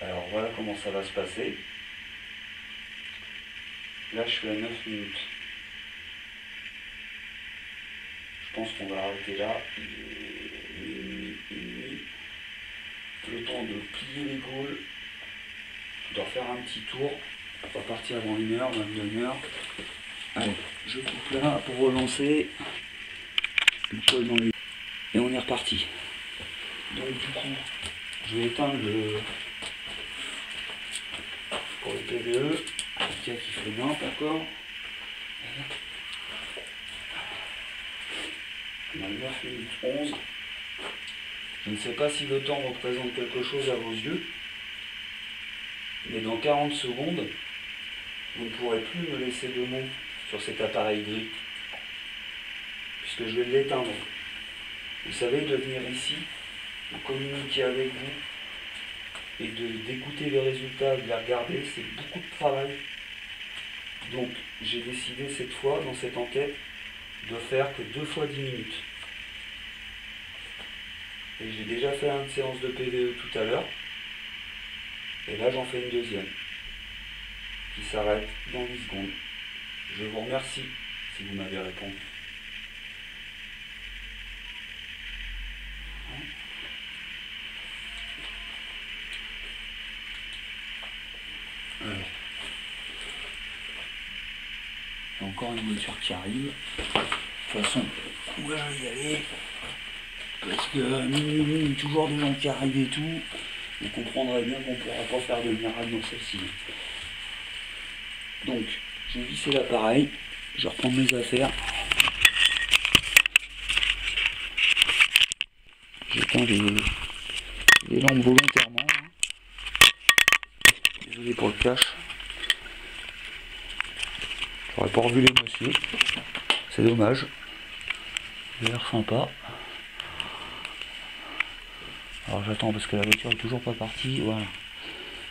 Alors voilà comment ça va se passer. Là je suis à 9 minutes. Je pense qu'on va arrêter là. Minuit. Le temps de plier les gaules, de refaire un petit tour, on va partir avant 1h, 22h. Allez, je coupe là pour relancer le col dans les... Et on est reparti. Donc du coup, je vais éteindre le... pour le PVE, qui fait nimp encore. On a 9 minutes 11. Je ne sais pas si le temps représente quelque chose à vos yeux, mais dans 40 secondes, vous ne pourrez plus me laisser de mots sur cet appareil gris, puisque je vais l'éteindre. Vous savez, de venir ici, de communiquer avec vous, et d'écouter les résultats, de les regarder, c'est beaucoup de travail. Donc j'ai décidé cette fois, dans cette enquête, de faire que 2 fois 10 minutes. Et j'ai déjà fait une séance de PVE tout à l'heure. Et là j'en fais une deuxième. Qui s'arrête dans 10 secondes. Je vous remercie si vous m'avez répondu. encore une voiture qui arrive. De toute façon, on va y aller. Parce que toujours des gens qui arrivent et tout. Vous comprendrez bien qu'on ne pourra pas faire de miracle dans celle-ci. Donc, je vais visser l'appareil. Je vais reprendre mes affaires. J'éteins les lampes volontairement. Désolé pour le cache. J'aurais pas revu les messieurs. C'est dommage. Il a l'air sympa. Alors j'attends parce que la voiture est toujours pas partie. Voilà.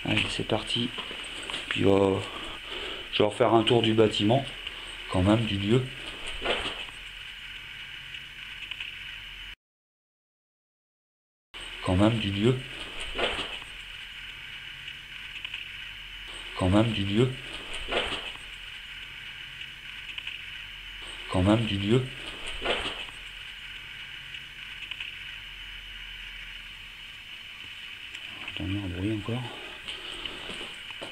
Allez, c'est parti. Puis je vais refaire un tour du bâtiment. Quand même, du lieu. Quand même, du lieu. Quand même, du lieu. Quand même, du lieu. Attendez, un bruit encore.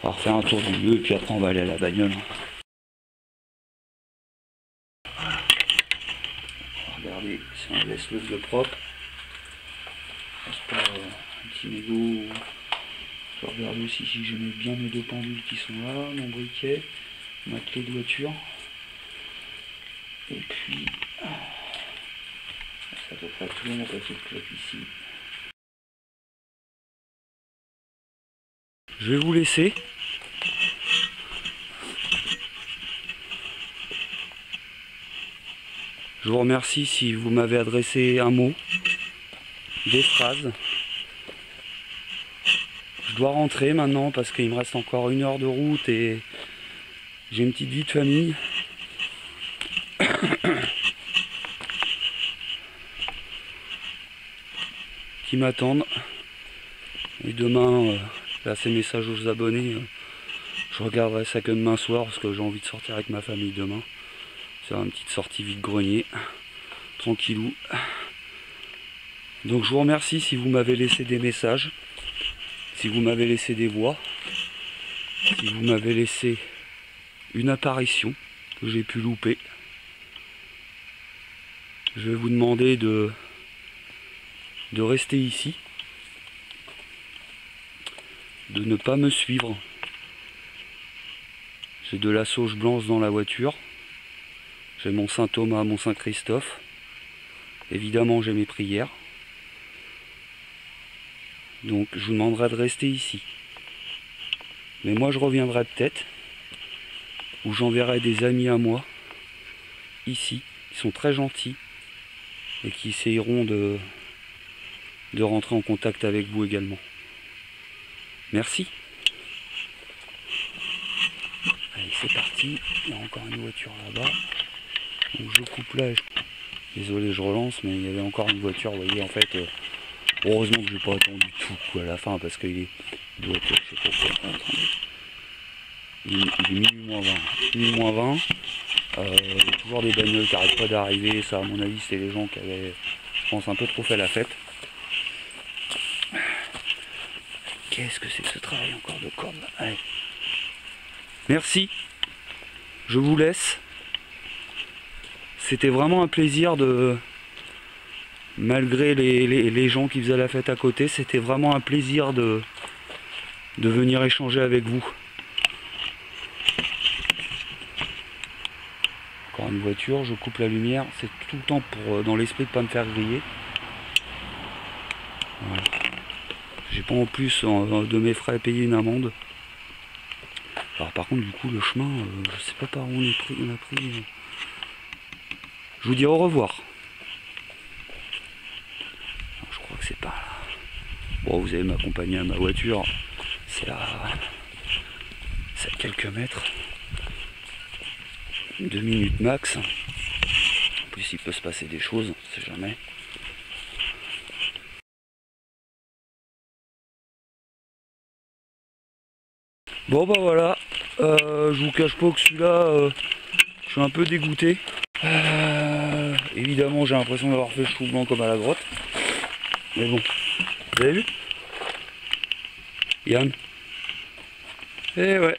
On va refaire un tour du lieu et puis après on va aller à la bagnole. Regardez si on laisse le vieux propre. Pas un petit mégot. Je vais regarder aussi si je mets bien mes deux pendules qui sont là, mon briquet, ma clé de voiture. Et puis c'est à peu près tout mon paquet de clopes ici. Je vais vous laisser. Je vous remercie si vous m'avez adressé un mot, des phrases. Je dois rentrer maintenant parce qu'il me reste encore 1 heure de route et j'ai une petite vie de famille. Qui m'attendent. Et demain, là ces messages aux abonnés, je regarderai ça que demain soir parce que j'ai envie de sortir avec ma famille demain. C'est une petite sortie vide-grenier, tranquillou. Donc je vous remercie si vous m'avez laissé des messages, si vous m'avez laissé des voix, si vous m'avez laissé une apparition que j'ai pu louper. Je vais vous demander de rester ici, de ne pas me suivre. J'ai de la sauge blanche dans la voiture. J'ai mon Saint Thomas, mon Saint Christophe. Évidemment, j'ai mes prières. Donc, je vous demanderai de rester ici. Mais moi, je reviendrai peut-être. Ou j'enverrai des amis à moi. Ici. Qui sont très gentils. Et qui essayeront de rentrer en contact avec vous également. Merci. Allez, c'est parti. Il y a encore une voiture là-bas. Donc je coupe là. Désolé, je relance, mais il y avait encore une voiture. Vous voyez, en fait, heureusement que je n'ai pas attendu tout quoi, à la fin parce qu'il doit être, je sais pas quoi. Attendez. Il est minuit moins 20. Minuit moins 20. Il y a toujours des bagnoles qui n'arrêtent pas d'arriver. Ça, à mon avis, c'était les gens qui avaient, je pense, un peu trop fait la fête. Qu'est-ce que c'est que ce travail encore de corde? Allez. Merci. Je vous laisse. C'était vraiment un plaisir de... Malgré les gens qui faisaient la fête à côté, c'était vraiment un plaisir de venir échanger avec vous. Encore une voiture, je coupe la lumière. C'est tout le temps pour, dans l'esprit de ne pas me faire griller. Voilà. J'ai pas en plus de mes frais à payer une amende. Alors par contre du coup le chemin, je sais pas par où on a pris. Je vous dis au revoir. Alors, je crois que c'est pas là. Bon, vous allez m'accompagner à ma voiture. C'est à quelques mètres. 2 minutes max. En plus il peut se passer des choses, on sait jamais. Bon bah voilà, je vous cache pas que celui-là, je suis un peu dégoûté. Évidemment j'ai l'impression d'avoir fait le chou blanc comme à la grotte. Mais bon, vous avez vu Yann? Eh ouais,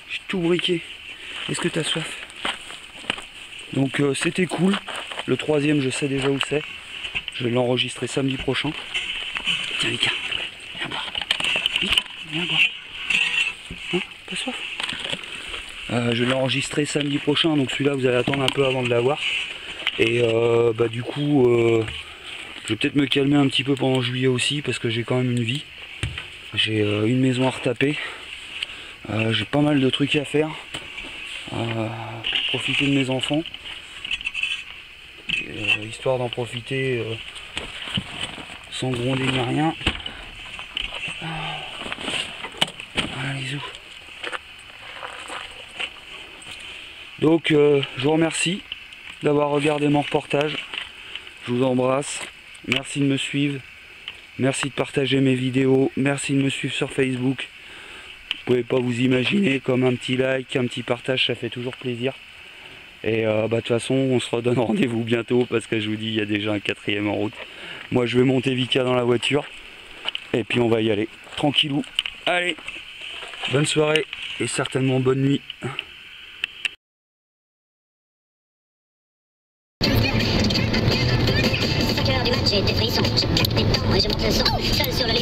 j'ai tout briqué. Est-ce que t'as soif? Donc c'était cool. Le troisième, je sais déjà où c'est. Je vais l'enregistrer samedi prochain. Tiens, Mika, viens boire. Mika, viens boire. Hein, pas soif? Je vais l'enregistrer samedi prochain, donc celui-là, vous allez attendre un peu avant de l'avoir. Et bah du coup, je vais peut-être me calmer un petit peu pendant juillet aussi, parce que j'ai quand même une vie. J'ai une maison à retaper. J'ai pas mal de trucs à faire. Profiter de mes enfants. Histoire d'en profiter sans gronder ni rien. Allez, zou. Donc je vous remercie d'avoir regardé mon reportage. Je vous embrasse. Merci de me suivre. Merci de partager mes vidéos. Merci de me suivre sur Facebook. Vous pouvez pas vous imaginer, comme un petit like, un petit partage, ça fait toujours plaisir. Et bah de toute façon, on se redonne rendez-vous bientôt parce que je vous dis, il y a déjà un 4e en route. Moi, je vais monter Vika dans la voiture et puis on va y aller tranquillou. Allez, bonne soirée et certainement bonne nuit. Du match, j'ai des frissons, je monte le sang, seul sur le